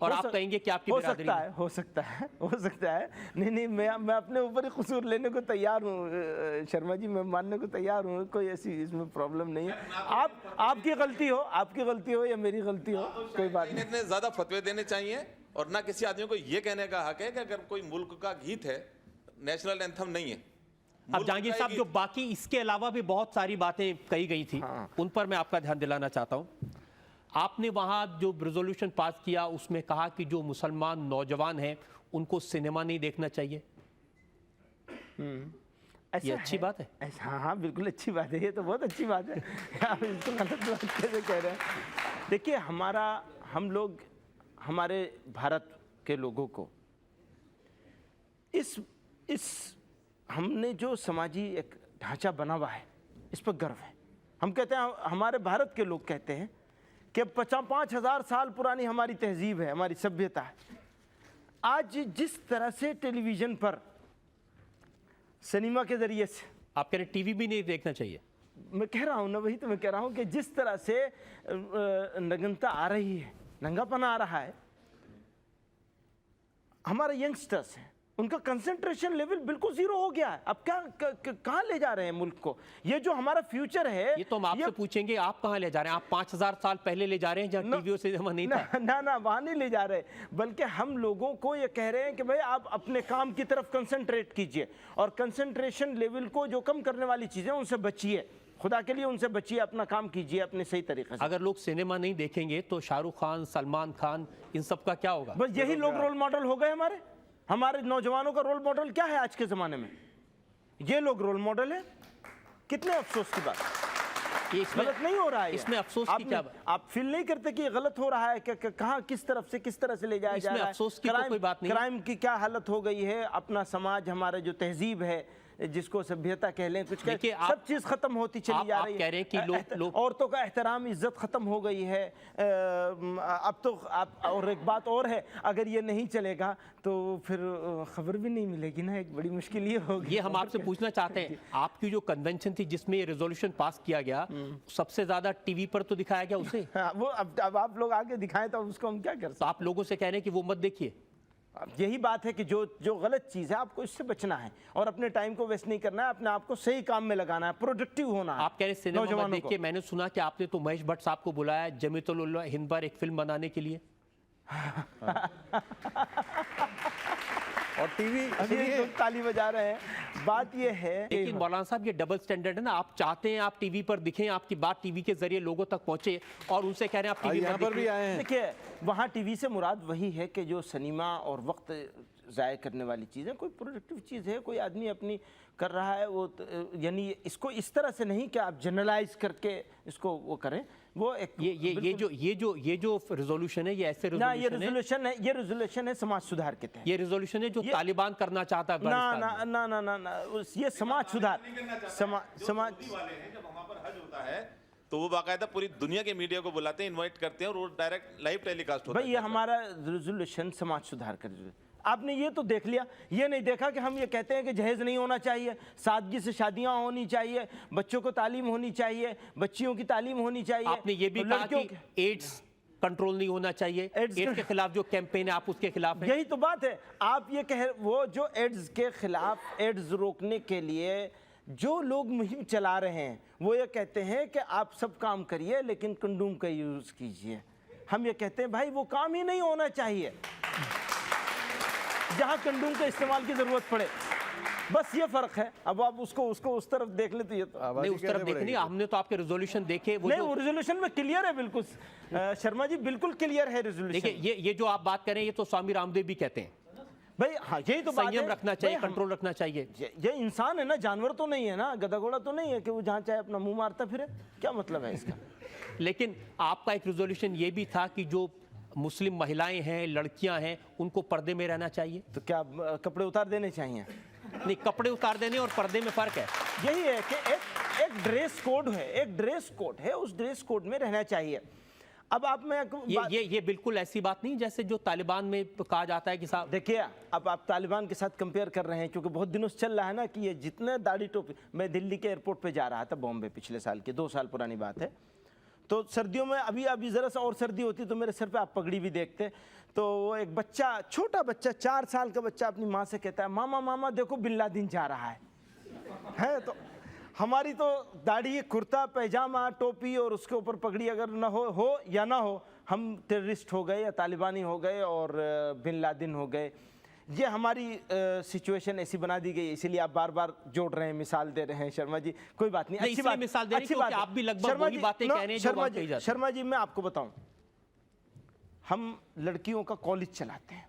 और आप कहेंगे कि आपकी हो सकता है। नहीं, मैं अपने ऊपर ही कसूर लेने को तैयार हूँ शर्मा जी, मैं मानने को तैयार हूँ। कोई ऐसी इसमें प्रॉब्लम नहीं है। आपकी गलती हो या मेरी गलती हो, कोई बात नहीं। इतने ज्यादा फतवे देने चाहिए, और ना किसी आदमी को ये कहने का हक है कि अगर कोई मुल्क का गीत है, नेशनल एंथम नहीं है। अब जहांगीर साहब, जो बाकी इसके अलावा भी बहुत सारी बातें कही गई थी, उन पर मैं आपका ध्यान दिलाना चाहता हूं। आपने वहां जो रेजोल्यूशन पास किया उसमें कहा कि जो मुसलमान नौजवान हैं उनको सिनेमा नहीं देखना चाहिए। ये अच्छी बात है? ऐसा, हाँ हाँ बिल्कुल अच्छी बात है, ये तो बहुत अच्छी बात है। आप इसको गलत बात कैसे कह रहे हैं? देखिए हम लोग हमारे भारत के लोगों को इस हमने जो समाजी एक ढांचा बना हुआ है इस पर गर्व है। हम कहते हैं, हमारे भारत के लोग कहते हैं कि 5,000 साल पुरानी हमारी तहजीब है, हमारी सभ्यता है। आज जिस तरह से टेलीविज़न पर सिनेमा के ज़रिए से, आप कह रहे टीवी भी नहीं देखना चाहिए? मैं कह रहा हूँ ना, वही तो मैं कह रहा हूँ कि जिस तरह से नग्नता आ रही है, नंगापना आ रहा है, हमारे यंगस्टर्स हैं, उनका कंसंट्रेशन लेवल बिल्कुल जीरो हो गया है। अब क्या कहाँ ले जा रहे हैं मुल्क को? ये जो हमारा फ्यूचर है, ये तो हम आपसे पूछेंगे, आप कहाँ ले जा रहे हैं? आप 5,000 साल पहले ले जा रहे हैं जहाँ टीवी से जमा नहीं था? ना वहाँ नहीं ले जा रहे, बल्कि हम लोगों को ये कह रहे हैं कि भाई आप अपने काम की तरफ कंसंट्रेट कीजिए और कंसंट्रेशन लेवल को जो कम करने वाली चीज़ें उनसे बचिए, खुदा के लिए उनसे बचिए, अपना काम कीजिए अपने सही तरीके से। अगर लोग सिनेमा नहीं देखेंगे तो शाहरुख खान, सलमान खान, इन सब का क्या होगा? बस यही लोग रोल मॉडल हो गए हमारे नौजवानों का रोल मॉडल क्या है आज के ज़माने में? ये लोग रोल मॉडल है। कितने अफसोस की बात। ये गलत नहीं हो रहा है, इसमें अफसोस की क्या बात? आप फील नहीं करते कि ये गलत हो रहा है? कहाँ किस तरह से ले जाया जा रहा है? अफसोस की तो कोई बात नहीं। क्राइम की क्या हालत हो गई है? अपना समाज, हमारे जो तहजीब है, जिसको सभ्यता कह लें, कुछ सब चीज खत्म होती चली जा रही है। कह रहे हैं कि लोग औरतों का एहतराम, इज्जत खत्म हो गई है। अब तो और एक बात और है, अगर ये नहीं चलेगा तो फिर खबर भी नहीं मिलेगी ना, एक बड़ी मुश्किल ये होगी। ये हम आपसे पूछना चाहते हैं, आपकी जो कन्वेंशन थी जिसमें ये रेजोल्यूशन पास किया गया, सबसे ज्यादा टीवी पर तो दिखाया गया उसे। वो अब आप लोग आगे दिखाएं तो उसको हम क्या कर सकते? तो आप लोगों से कह रहे हैं कि वो मत देखिए। यही बात है कि जो गलत चीज़ है आपको इससे बचना है और अपने टाइम को वेस्ट नहीं करना है, अपने आप को सही काम में लगाना है, प्रोडक्टिव होना है। आप कह रहे सिनेमा मत देखिए, मैंने सुना कि आपने तो महेश भट्ट साहब को बुलाया जमीयतुल उलमा हिंद पर एक फिल्म बनाने के लिए। और टीवी अभी लोग ताली बजा रहे हैं। बात ये है, लेकिन मौलाना साहब ये डबल स्टैंडर्ड है ना। आप चाहते हैं आप टीवी पर दिखें, आपकी बात टीवी के जरिए लोगों तक पहुंचे, और उनसे कह रहे हैं आप टीवी पर भी आए हैं। देखिए, वहाँ टीवी से मुराद वही है कि जो सिनेमा और वक्त ज़ाय करने वाली चीज़ है, कोई प्रोडक्टिव चीज़ है, कोई आदमी अपनी कर रहा है, वो यानी इसको इस तरह से नहीं कि आप जनरलाइज करके इसको वो करें। वो एक ये जो रेजोल्यूशन है, ये ऐसे ये रेजोल्यूशन है समाज सुधार के तहत। ये रेजोल्यूशन है जो तालिबान करना चाहता है ना, ये समाज सुधार, समाज वाले हैं। जब वहां पर हज होता है तो वो बाकायदा पूरी दुनिया के मीडिया को बुलाते हैं, इनवाइट करते हैं और वो डायरेक्ट लाइव टेलीकास्ट होता है। भाई ये हमारा रेजोल्यूशन समाज सुधार कर, आपने ये तो देख लिया, ये नहीं देखा कि हम ये कहते हैं कि जहेज नहीं होना चाहिए, सादगी से शादियां होनी चाहिए, बच्चों को तालीम होनी चाहिए, बच्चियों की तालीम होनी चाहिए। आपने ये भी कहा कि एड्स कंट्रोल नहीं होना चाहिए, एड्स के खिलाफ जो कैंपेन है आप उसके खिलाफ हैं। यही तो बात है, आप ये कह, वो जो एड्स के खिलाफ, एड्स रोकने के लिए जो लोग मुहिम चला रहे हैं, वो ये कहते हैं कि आप सब काम करिए लेकिन कंडोम का यूज कीजिए। हम ये कहते हैं भाई वो काम ही नहीं होना चाहिए जहां कंडोम का इस्तेमाल की जरूरत पड़े, बस ये फर्क है। अब आप उसको उस तरफ देख ले तो ये तो नहीं, उस तरफ देखनी। हमने तो आपके रेजोल्यूशन देखे, वो रेजोल्यूशन में क्लियर है बिल्कुल। शर्मा जी बिल्कुल क्लियर है रेजोल्यूशन। देखिए ये जो आप बात करें, ये तो स्वामी रामदेव भी कहते हैं भाई। हाँ, यही तो संयम रखना चाहिए, कंट्रोल रखना चाहिए। ये इंसान है ना, जानवर तो नहीं है ना, गधा घोड़ा तो नहीं है कि वो जहाँ चाहे अपना मुंह मारता फिरे। क्या मतलब है इसका? लेकिन आपका एक रेजोल्यूशन ये भी था कि जो मुस्लिम महिलाएं हैं, लड़कियां हैं, उनको पर्दे में रहना चाहिए। तो क्या कपड़े उतार देने चाहिए? नहीं, कपड़े उतार देने और पर्दे में फर्क है। यही है कि एक ड्रेस कोड है, एक ड्रेस कोड है, उस ड्रेस कोड में रहना चाहिए। अब आप में ये बिल्कुल ऐसी बात नहीं जैसे जो तालिबान में कहा जाता है कि साहब। देखिए, अब आप तालिबान के साथ कंपेयर कर रहे हैं, क्योंकि बहुत दिनों से चल रहा है ना कि ये जितने दाढ़ी टोपी। मैं दिल्ली के एयरपोर्ट पे जा रहा था, बॉम्बे, पिछले साल की, 2 साल पुरानी बात है। तो सर्दियों में अभी ज़रा सा और सर्दी होती तो मेरे सर पे आप पगड़ी भी देखते। तो वो एक बच्चा, छोटा बच्चा, 4 साल का बच्चा अपनी माँ से कहता है, मामा देखो बिन लादेन जा रहा है। तो हमारी तो दाढ़ी, कुर्ता पैजामा, टोपी और उसके ऊपर पगड़ी अगर ना हो या ना हो, हम टेररिस्ट हो गए या तालिबानी हो गए और बिन लादेन हो गए। ये हमारी सिचुएशन ऐसी बना दी गई, इसीलिए आप बार बार जोड़ रहे हैं, मिसाल दे रहे हैं शर्मा जी। कोई बात नहीं, अच्छी बात, मिसाल दे रहे हैं क्योंकि आप भी लगभग वही बातें कह रहे हैं जो वहाँ कही जाती हैं। शर्मा जी, मैं आपको बताऊं, हम लड़कियों का कॉलेज चलाते हैं,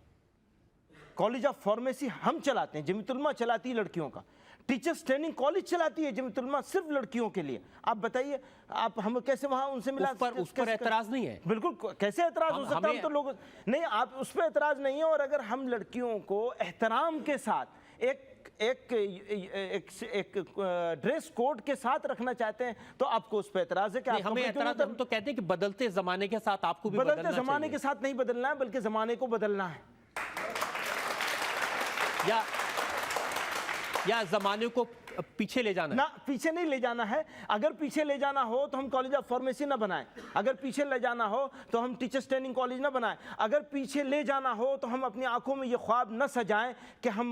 कॉलेज ऑफ फार्मेसी हम चलाते हैं, जमीयत उलमा चलाती है लड़कियों का, टीचर्स ट्रेनिंग कॉलेज चलाती है जमीयत उलमा सिर्फ लड़कियों के लिए। आप बताइए, आप हम कैसे वहां उनसे मिला? उस पर एतराज नहीं है, बिल्कुल, कैसे एतराज हो सकता है? हम तो लोग नहीं, आप उस पर एतराज नहीं है। और अगर हम लड़कियों को एहतराम के साथ एक ड्रेस कोड के साथ रखना चाहते हैं तो आपको उस पर एतराज है? कि हमें एतराज, हम तो कहते हैं कि बदलते जमाने के साथ आपको भी बदलते जमाने के साथ नहीं बदलना है, बल्कि जमाने को बदलना है, या जमाने को पीछे ले जाना ना, पीछे नहीं ले जाना है। अगर पीछे ले जाना हो तो हम कॉलेज ऑफ फार्मेसी ना बनाएं, अगर पीछे ले जाना हो तो हम टीचर्स ट्रेनिंग कॉलेज ना बनाएं, अगर पीछे ले जाना हो तो हम अपनी आंखों में ये ख्वाब न सजाएं कि हम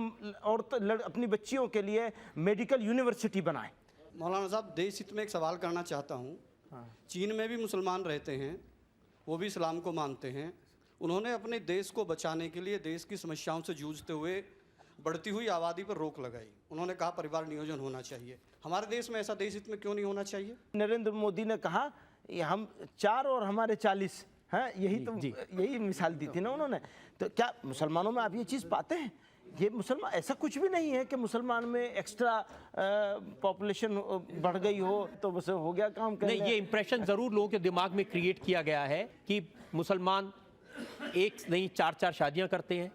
अपनी बच्चियों के लिए मेडिकल यूनिवर्सिटी बनाएं। मौलाना साहब, देश हित में एक सवाल करना चाहता हूँ। चीन में भी मुसलमान रहते हैं, वो भी इस्लाम को मानते हैं। उन्होंने अपने देश को बचाने के लिए देश की समस्याओं से जूझते हुए बढ़ती हुई आबादी पर रोक लगाई। उन्होंने कहा परिवार नियोजन होना चाहिए। हमारे देश में ऐसा देश हित में क्यों नहीं होना चाहिए? नरेंद्र मोदी ने कहा हम 4 और हमारे 40 हैं, यही मिसाल दी थी ना उन्होंने। तो क्या मुसलमानों में आप ये चीज़ पाते हैं? ये मुसलमान, ऐसा कुछ भी नहीं है कि मुसलमान में एक्स्ट्रा पॉपुलेशन बढ़ गई हो तो बस हो गया काम। नहीं, ये इंप्रेशन जरूर लोगों के दिमाग में क्रिएट किया गया है कि मुसलमान एक नहीं 4-4 शादियां करते हैं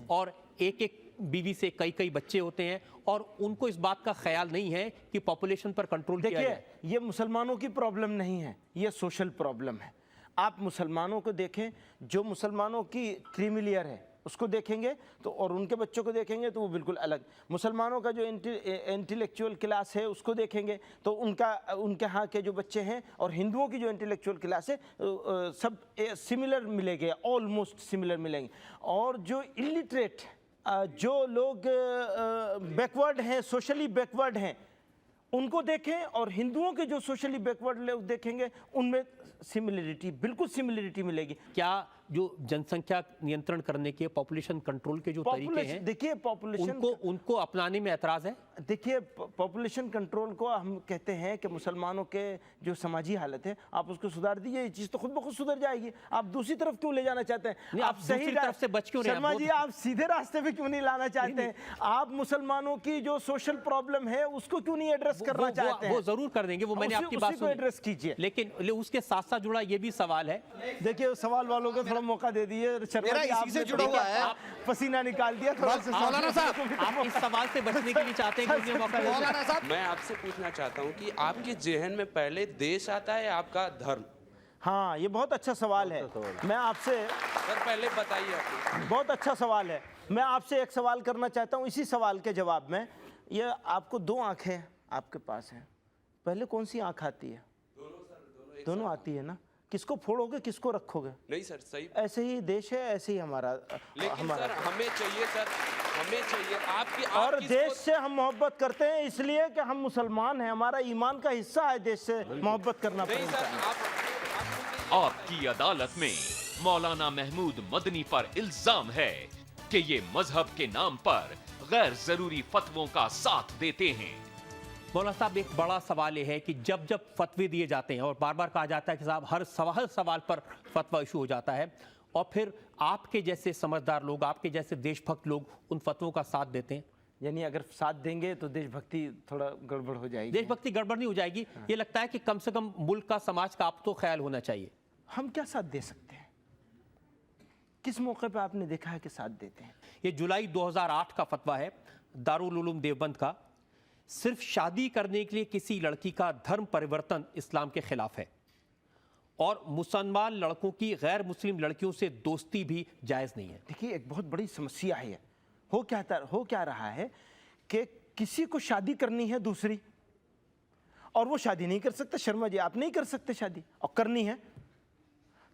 और एक बीवी से कई बच्चे होते हैं और उनको इस बात का ख्याल नहीं है कि पॉपुलेशन पर कंट्रोल किया जाए। देखिए, ये मुसलमानों की प्रॉब्लम नहीं है, ये सोशल प्रॉब्लम है। आप मुसलमानों को देखें, जो मुसलमानों की क्रीमी लेयर है उसको देखेंगे तो, और उनके बच्चों को देखेंगे तो वो बिल्कुल अलग। मुसलमानों का जो इंटेलेक्चुअल क्लास है उसको देखेंगे तो उनके यहाँ के जो बच्चे हैं और हिंदुओं की जो इंटेलेक्चुअल क्लास है सब सिमिलर मिलेंगे, ऑलमोस्ट सिमिलर मिलेंगे। और जो इलिटरेट, जो लोग बैकवर्ड हैं, सोशली बैकवर्ड हैं, उनको देखें और हिंदुओं के जो सोशली बैकवर्ड लोग देखेंगे उनमें सिमिलरिटी, बिल्कुल सिमिलरिटी मिलेगी। क्या जो जनसंख्या नियंत्रण करने के, पॉपुलेशन कंट्रोल के जो तरीके हैं, देखिए पॉपुलेशन उनको अपनाने में एतराज है? देखिए, पॉपुलेशन कंट्रोल को हम कहते हैं कि मुसलमानों के जो समाजी हालत है आप उसको सुधार दीजिए, ये चीज़ तो खुद ब खुद सुधर जाएगी। आप दूसरी तरफ क्यों ले जाना चाहते हैं? आप सही तरफ से बच क्यों रहे हैं? शर्मा जी, आप सीधे रास्ते पे क्यों नहीं लाना चाहते हैं? आप मुसलमानों की जो सोशल प्रॉब्लम है उसको क्यों नहीं एड्रेस करना चाहते हैं? वो जरूर कर देंगे, वो मैंने आपकी बात सुनी, एड्रेस कीजिए। लेकिन उसके साथ साथ जुड़ा ये भी सवाल है। देखिए, सवाल वालों को थोड़ा मौका दे दिए। मेरा इसी से जुड़ा हुआ है, पसीना निकाल दिया थोड़ा सा। मौलाना साहब, आप इस सवाल से बचने के लिए चाहते हैं कि मौका दे? मौलाना साहब, मैं आपसे पूछना चाहता हूं कि आपके जहन में पहले देश आता है या आपका धर्म? हाँ, ये बहुत अच्छा सवाल है। मैं आपसे सर पहले बताइए आप। बहुत अच्छा सवाल है। मैं आपसे एक सवाल करना चाहता हूँ इसी सवाल के जवाब में। ये आपको 2 आंखें आपके पास हैं, पहले कौन सी आंख आती है? दोनों आती है ना? किसको फोड़ोगे, किसको रखोगे? नहीं सर, सही। ऐसे ही देश है, ऐसे ही हमारा। लेकिन सर हमें चाहिए, सर हमें चाहिए आपकी और देश से हम मोहब्बत करते हैं इसलिए कि हम मुसलमान हैं, हमारा ईमान का हिस्सा है देश से मोहब्बत करना पड़ेगा। आपकी अदालत में मौलाना महमूद मदनी पर इल्जाम है कि ये मजहब के नाम पर गैर जरूरी फतवों का साथ देते हैं। मौलाना साहब, एक बड़ा सवाल ये है कि जब फतवे दिए जाते हैं और बार बार कहा जाता है कि साहब हर सवाल पर फतवा इशू हो जाता है और फिर आपके जैसे समझदार लोग, आपके जैसे देशभक्त लोग उन फतवों का साथ देते हैं। यानी अगर साथ देंगे तो देशभक्ति थोड़ा गड़बड़ हो जाएगी। देशभक्ति गड़बड़ नहीं हो जाएगी। ये लगता है कि कम से कम मुल्क का, समाज का आप तो ख्याल होना चाहिए। हम क्या साथ दे सकते हैं? किस मौके पे आपने देखा है कि साथ देते हैं? ये जुलाई 2008 का फतवा है दारुल उलूम देवबंद का। सिर्फ शादी करने के लिए किसी लड़की का धर्म परिवर्तन इस्लाम के खिलाफ है और मुसलमान लड़कों की गैर मुस्लिम लड़कियों से दोस्ती भी जायज़ नहीं है। देखिए, एक बहुत बड़ी समस्या है। हो क्या रहा है कि किसी को शादी करनी है दूसरी और वो शादी नहीं कर सकता। शर्मा जी, आप नहीं कर सकते शादी और करनी है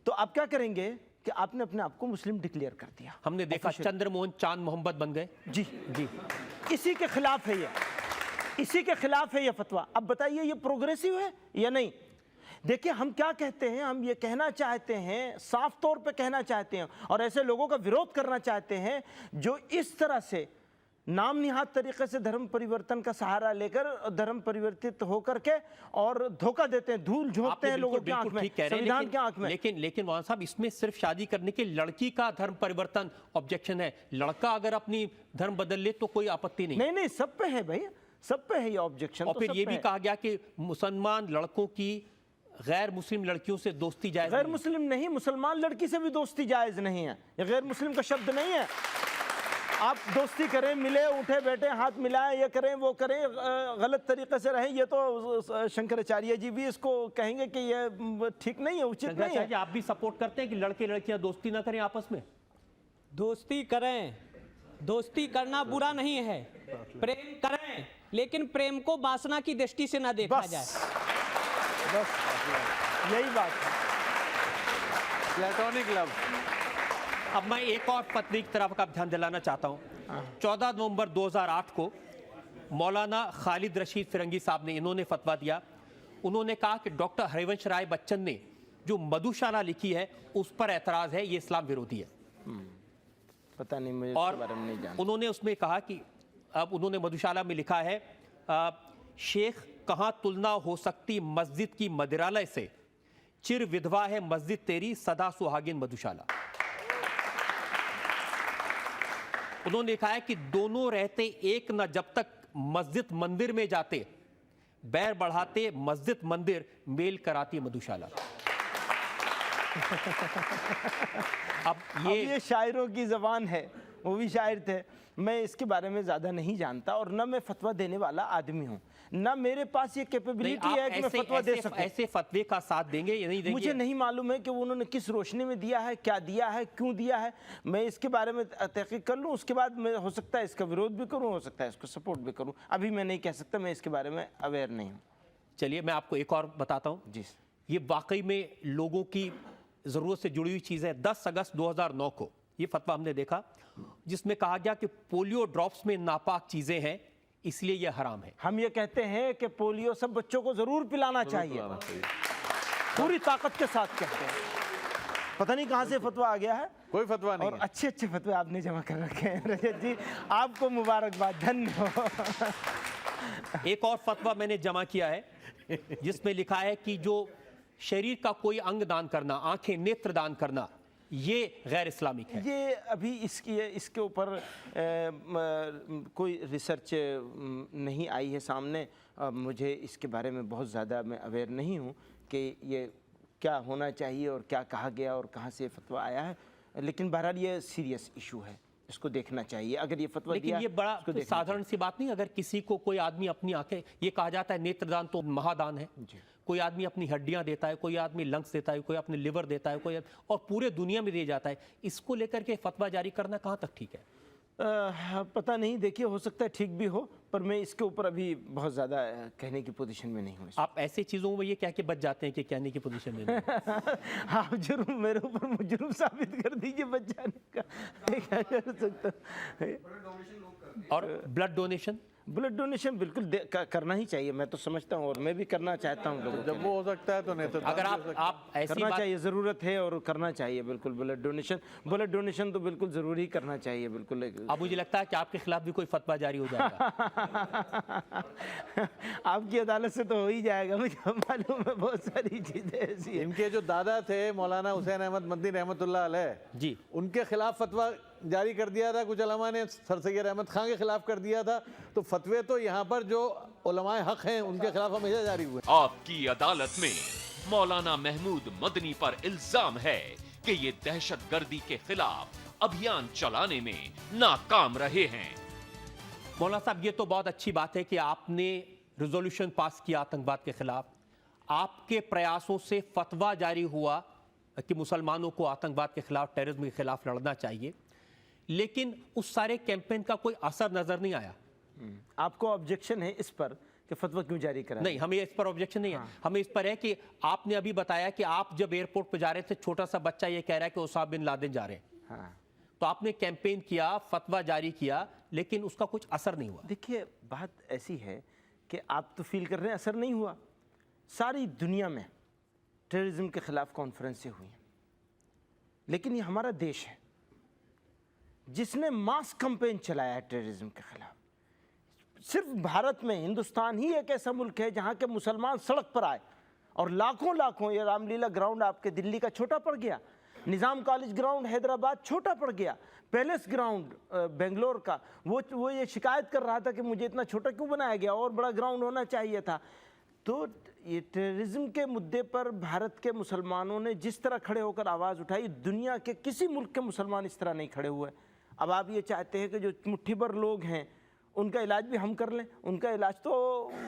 तो आप क्या करेंगे कि आपने अपने आप को मुस्लिम डिक्लेयर कर दिया। हमने देखा चंद्रमोहन चांद मोहम्मद बन गए। जी, इसी के खिलाफ है ये, इसी के खिलाफ है ये फतवा। अब बताइए, ये प्रोग्रेसिव है या नहीं? देखिए हम क्या कहते हैं, हम ये कहना चाहते हैं, साफ तौर पे कहना चाहते हैं और ऐसे लोगों का विरोध करना चाहते हैं जो इस तरह से नाम निहाद तरीके से धर्म परिवर्तन का सहारा लेकर धर्म परिवर्तित होकर के और धोखा देते हैं, धूल झोंकते हैं लोगों की आंख में, संविधान की आंख में। लेकिन मौलाना साहब, इसमें सिर्फ शादी करने के लड़की का धर्म परिवर्तन ऑब्जेक्शन है, लड़का अगर अपनी धर्म बदल ले तो कोई आपत्ति नहीं। नहीं, सब पे है भाई, सब पे है ये ऑब्जेक्शन। और फिर ये भी कहा गया कि मुसलमान लड़कों की गैर मुस्लिम लड़कियों से दोस्ती जायज गैर मुस्लिम नहीं, मुसलमान लड़की से भी दोस्ती जायज नहीं है। ये गैर मुस्लिम का शब्द नहीं है। आप दोस्ती करें, मिले, उठे बैठे, हाथ मिलाएं, ये करें वो करें, गलत तरीके से रहें, ये तो शंकराचार्य जी भी इसको कहेंगे कि ये ठीक नहीं है, उचित नहीं है। आप भी सपोर्ट करते हैं कि लड़के लड़कियां दोस्ती ना करें आपस में? दोस्ती करें, दोस्ती करना बुरा नहीं है, प्रेम करें, लेकिन प्रेम को वासना की दृष्टि से ना देखा जाए। बस यही बात है, प्लेटोनिक लव। अब मैं एक और फतवे की तरफ का ध्यान दिलाना चाहता हूं। 14 नवंबर 2008 को मौलाना खालिद रशीद फिरंगी साहब ने इन्होंने फतवा दिया। उन्होंने कहा कि डॉक्टर हरिवंश राय बच्चन ने जो मधुशाला लिखी है उस पर ऐतराज है, ये इस्लाम विरोधी है। पता नहीं, मुझे और इसके बारे में नहीं जानता। उन्होंने उसमें कहा कि अब उन्होंने मधुशाला में लिखा है, शेख कहां तुलना हो सकती मस्जिद की मदिरालय से, चिर विधवा है मस्जिद तेरी सदा सुहागिन मधुशाला। उन्होंने लिखा है कि दोनों रहते एक न जब तक मस्जिद मंदिर में जाते, बैर बढ़ाते मस्जिद मंदिर मेल कराती मधुशाला। अब ये शायरों की जबान है, वो भी शायर थे। मैं इसके बारे में ज़्यादा नहीं जानता और न मैं फतवा देने वाला आदमी हूँ, न मेरे पास ये कैपेबिलिटी है कि मैं फतवा दे सकूं। ऐसे फतवे का साथ देंगे या नहीं देंगे? मुझे नहीं मालूम है कि वो उन्होंने किस रोशनी में दिया है, क्या दिया है, क्यों दिया है। मैं इसके बारे में तहकीक कर लूँ, उसके बाद मैं हो सकता है इसका विरोध भी करूँ, हो सकता है इसको सपोर्ट भी करूँ। अभी मैं नहीं कह सकता, मैं इसके बारे में अवेयर नहीं हूँ। चलिए मैं आपको एक और बताता हूँ जी। ये वाकई में लोगों की ज़रूरत से जुड़ी हुई चीज़ है। 10 अगस्त 2009 को ये फतवा हमने देखा जिसमें कहा गया कि पोलियो ड्रॉप्स में नापाक चीज़ें हैं, इसलिए यह हराम है। हम ये कहते हैं कि पोलियो सब बच्चों को जरूर पिलाना चाहिए, पूरी ताकत के साथ कहते हैं। पता नहीं कहां से फतवा आ गया है, कोई फतवा नहीं और अच्छे अच्छे फतवे आपने जमा कर रखे हैं रजत जी, आपको मुबारकबाद, धन्य हो। एक और फतवा मैंने जमा किया है जिसमें लिखा है कि जो शरीर का कोई अंग दान करना, आंखें, नेत्र दान करना, ये गैर इस्लामिक है। ये अभी इसके ऊपर कोई रिसर्च नहीं आई है सामने। मुझे इसके बारे में बहुत ज़्यादा मैं अवेयर नहीं हूँ कि ये क्या होना चाहिए और क्या कहा गया और कहाँ से फतवा आया है, लेकिन बहरहाल ये सीरियस इशू है, इसको देखना चाहिए। अगर ये फतवा लेकिन दिया, ये बड़ा तो साधारण सी बात नहीं। अगर किसी को कोई आदमी अपनी आंखें, ये कहा जाता है नेत्रदान तो महादान है, कोई आदमी अपनी हड्डियां देता है, कोई आदमी लंग्स देता है, कोई अपने लिवर देता है, कोई और पूरे दुनिया में दिया जाता है, इसको लेकर के फतवा जारी करना कहाँ तक ठीक है? पता नहीं, देखिए हो सकता है ठीक भी हो, पर मैं इसके ऊपर अभी बहुत ज़्यादा कहने की पोजीशन में नहीं हूँ। आप ऐसे चीज़ों में ये कह के बच जाते हैं कि कहने की पोजीशन में नहीं। आप जरूर मेरे ऊपर मुजरिम साबित कर दीजिए बच जाने का, क्या कर सकता। और ब्लड डोनेशन, ब्लड डोनेशन बिल्कुल करना ही चाहिए, मैं तो समझता हूँ और मैं भी करना चाहता हूँ लोगों जब वो हो सकता है तो नेत्र अगर आप ऐसी करना चाहिए, ज़रूरत है और करना चाहिए बिल्कुल। ब्लड डोनेशन तो बिल्कुल ज़रूरी करना चाहिए बिल्कुल। अब मुझे लगता है कि आपके खिलाफ भी कोई फतवा जारी हो जाएगा। आपकी अदालत से तो हो ही जाएगा, मुझे मालूम है बहुत सारी चीज़ें ऐसी। इनके जो दादा थे मौलाना हुसैन अहमद मदनी रहमतुल्लाह अलैह जी, उनके खिलाफ फतवा जारी कर दिया था, कुछ उलमा ने सर सैयद अहमद खान के खिलाफ कर दिया था। तो फतवे तो यहाँ पर जो उलमाए हक हैं उनके खिलाफ हमेशा जारी हुए। आपकी अदालत में मौलाना महमूद मदनी पर इल्जाम है कि ये दहशतगर्दी के खिलाफ अभियान चलाने में नाकाम रहे हैं। मौलाना साहब, ये तो बहुत अच्छी बात है कि आपने रिजोल्यूशन पास किया आतंकवाद के खिलाफ, आपके प्रयासों से फतवा जारी हुआ कि मुसलमानों को आतंकवाद के खिलाफ, टेररिज्म के खिलाफ लड़ना चाहिए, लेकिन उस सारे कैंपेन का कोई असर नजर नहीं आया। आपको ऑब्जेक्शन है इस पर कि फतवा क्यों जारी करा? नहीं, हमें इस पर ऑब्जेक्शन नहीं है। हमें इस पर है कि आपने अभी बताया कि आप जब एयरपोर्ट पर जा रहे थे, छोटा सा बच्चा ये कह रहा है कि उसामा बिन लादेन जा रहे हैं। तो आपने कैंपेन किया, फतवा जारी किया, लेकिन उसका कुछ असर नहीं हुआ। देखिए बात ऐसी है कि आप तो फील कर रहे हैं असर नहीं हुआ, सारी दुनिया में टेररिज्म के खिलाफ कॉन्फ्रेंसें हुई हैं, लेकिन ये हमारा देश है जिसने मास कैंपेन चलाया है टेररिज्म के खिलाफ। सिर्फ भारत में, हिंदुस्तान ही एक ऐसा मुल्क है जहाँ के मुसलमान सड़क पर आए और लाखों, ये रामलीला ग्राउंड आपके दिल्ली का छोटा पड़ गया, निज़ाम कॉलेज ग्राउंड हैदराबाद छोटा पड़ गया, पैलेस ग्राउंड बेंगलोर का वो ये शिकायत कर रहा था कि मुझे इतना छोटा क्यों बनाया गया, और बड़ा ग्राउंड होना चाहिए था। तो ये टेररिज्म के मुद्दे पर भारत के मुसलमानों ने जिस तरह खड़े होकर आवाज़ उठाई, दुनिया के किसी मुल्क के मुसलमान इस तरह नहीं खड़े हुए। अब आप ये चाहते हैं कि जो मुट्ठी भर लोग हैं उनका इलाज भी हम कर लें? उनका इलाज तो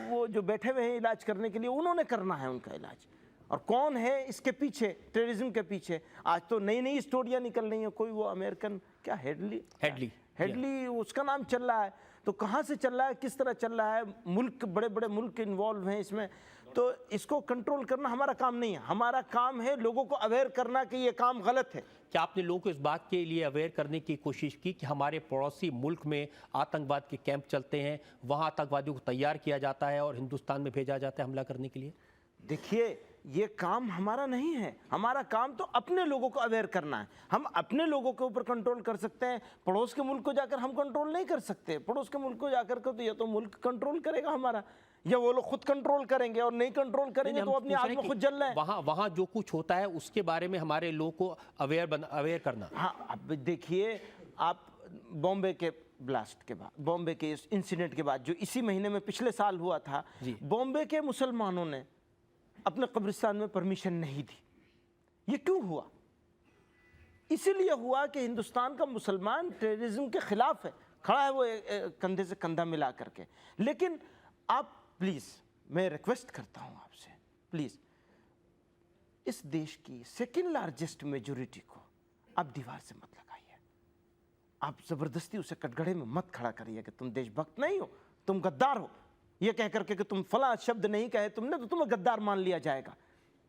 वो जो बैठे हुए हैं इलाज करने के लिए, उन्होंने करना है उनका इलाज। और कौन है इसके पीछे, टेररिज्म के पीछे? आज तो नई नई स्टोरियाँ निकल रही हैं। कोई वो अमेरिकन क्या हेडली उसका नाम चल रहा है। तो कहाँ से चल रहा है, किस तरह चल रहा है? मुल्क, बड़े बड़े मुल्क इन्वॉल्व हैं इसमें। तो इसको कंट्रोल करना हमारा काम नहीं है। हमारा काम है लोगों को अवेयर करना कि ये काम गलत है। क्या आपने लोगों को इस बात के लिए अवेयर करने की कोशिश की कि हमारे पड़ोसी मुल्क में आतंकवाद के कैंप चलते हैं, वहाँ आतंकवादियों को तैयार किया जाता है और हिंदुस्तान में भेजा जाता है हमला करने के लिए? देखिए, ये काम हमारा नहीं है। हमारा काम तो अपने लोगों को अवेयर करना है। हम अपने लोगों के ऊपर कंट्रोल कर सकते हैं, पड़ोस के मुल्क को जाकर हम कंट्रोल नहीं कर सकते। पड़ोस के मुल्क को जाकर तो या तो मुल्क कंट्रोल करेगा हमारा, या वो लोग खुद कंट्रोल करेंगे, और नहीं कंट्रोल करेंगे तो अपनी आग में खुद जल रहे हैं। वहाँ जो कुछ होता है उसके बारे में हमारे लोगों को अवेयर करना। हाँ, अब देखिए, आप बॉम्बे के ब्लास्ट के बाद, बॉम्बे के इस इंसिडेंट के बाद जो इसी महीने में पिछले साल हुआ था, बॉम्बे के मुसलमानों ने अपने कब्रिस्तान में परमिशन नहीं दी। ये क्यों हुआ? इसीलिए हुआ कि हिंदुस्तान का मुसलमान टेररिज्म के खिलाफ है, खड़ा है वो कंधे से कंधा मिला करके। लेकिन आप प्लीज़, मैं रिक्वेस्ट करता हूँ आपसे, प्लीज़ इस देश की सेकेंड लार्जेस्ट मेजॉरिटी को आप दीवार से मत लगाइए। आप ज़बरदस्ती उसे कटघरे में मत खड़ा करिए कि तुम देशभक्त नहीं हो, तुम गद्दार हो। ये कह करके कि तुम फला शब्द नहीं कहे तुमने तो तुम्हें गद्दार मान लिया जाएगा।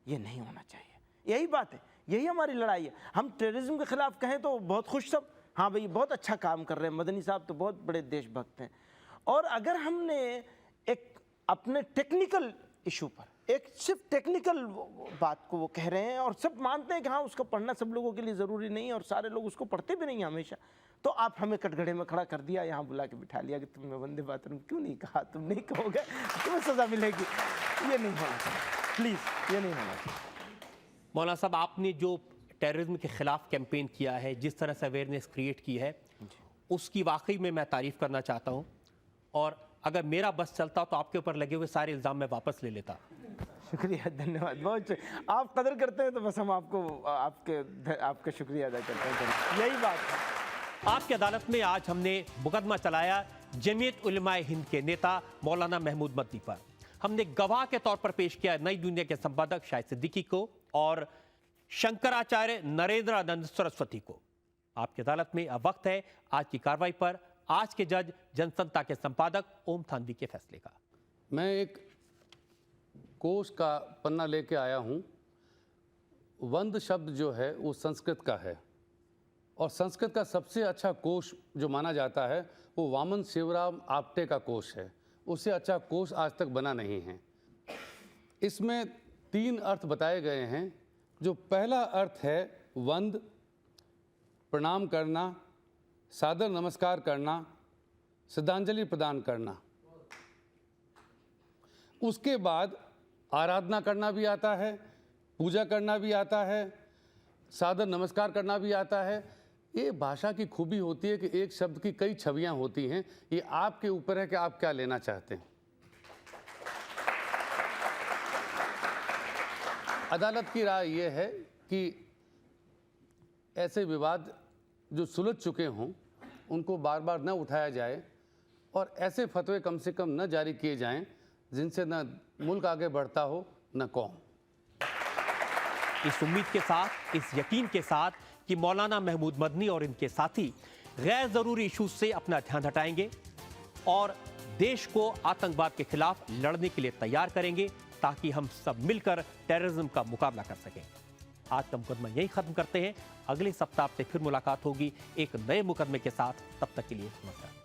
ये नहीं होना चाहिए। यही बात है, यही हमारी लड़ाई है। हम टेररिज्म के खिलाफ कहें तो बहुत खुश सब, हाँ भाई बहुत अच्छा काम कर रहे हैं, मदनी साहब तो बहुत बड़े देशभक्त हैं। और अगर हमने एक अपने टेक्निकल इशू पर, एक सिर्फ टेक्निकल बात को वो कह रहे हैं और सब मानते हैं कि हाँ उसको पढ़ना सब लोगों के लिए ज़रूरी नहीं है और सारे लोग उसको पढ़ते भी नहीं हैं हमेशा, तो आप हमें कटघरे में खड़ा कर दिया, यहाँ बुला के बिठा लिया कि तुमने वंदे मातरम क्यों नहीं कहा, तुम नहीं कहोगे तुम्हें सज़ा मिलेगी। ये नहीं होना चाहिए, प्लीज़ ये नहीं होना चाहिए। मौलाना साहब, आपने जो टेररिज्म के खिलाफ कैंपेन किया है, जिस तरह से अवेयरनेस क्रिएट की है, उसकी वाकई में मैं तारीफ़ करना चाहता हूँ। और अगर मेरा बस चलता तो आपके ऊपर लगे हुए सारे इल्ज़ाम मैं वापस ले लेता। शुक्रिया, धन्यवाद, बहुत आप कदर करते हैं तो बस हम आपको आपका शुक्रिया अदा करते हैं। यही बात है। आपकी अदालत में आज हमने मुकदमा चलाया जमीयत उलमाए हिंद के नेता मौलाना महमूद मदनी पर। हमने गवाह के तौर पर पेश किया नई दुनिया के संपादक शाहिद सिद्दीकी को और शंकराचार्य नरेंद्रानंद सरस्वती को। आपकी अदालत में अब वक्त है आज की कार्रवाई पर आज के जज जनसंता के संपादक ओम थानवी के फैसले का। मैं एक कोश का पन्ना लेके आया हूँ। वंद शब्द जो है वो संस्कृत का है और संस्कृत का सबसे अच्छा कोश जो माना जाता है वो वामन शिवराम आप्टे का कोश है। उससे अच्छा कोश आज तक बना नहीं है। इसमें 3 अर्थ बताए गए हैं। जो पहला अर्थ है वंद, प्रणाम करना, सादर नमस्कार करना, श्रद्धांजलि प्रदान करना। उसके बाद आराधना करना भी आता है, पूजा करना भी आता है, सादर नमस्कार करना भी आता है। ये भाषा की खूबी होती है कि एक शब्द की कई छवियां होती हैं। ये आपके ऊपर है कि आप क्या लेना चाहते हैं। अदालत की राय ये है कि ऐसे विवाद जो सुलझ चुके हों उनको बार बार न उठाया जाए और ऐसे फतवे कम से कम न जारी किए जाएं जिनसे न मुल्क आगे बढ़ता हो न कौम। इस उम्मीद के साथ, इस यकीन के साथ कि मौलाना महमूद मदनी और इनके साथी गैर जरूरी इशूज से अपना ध्यान हटाएंगे और देश को आतंकवाद के खिलाफ लड़ने के लिए तैयार करेंगे ताकि हम सब मिलकर टेररिज्म का मुकाबला कर सकें। आज का मुकदमा यही खत्म करते हैं। अगले सप्ताह से फिर मुलाकात होगी एक नए मुकदमे के साथ। तब तक के लिए नमस्कार।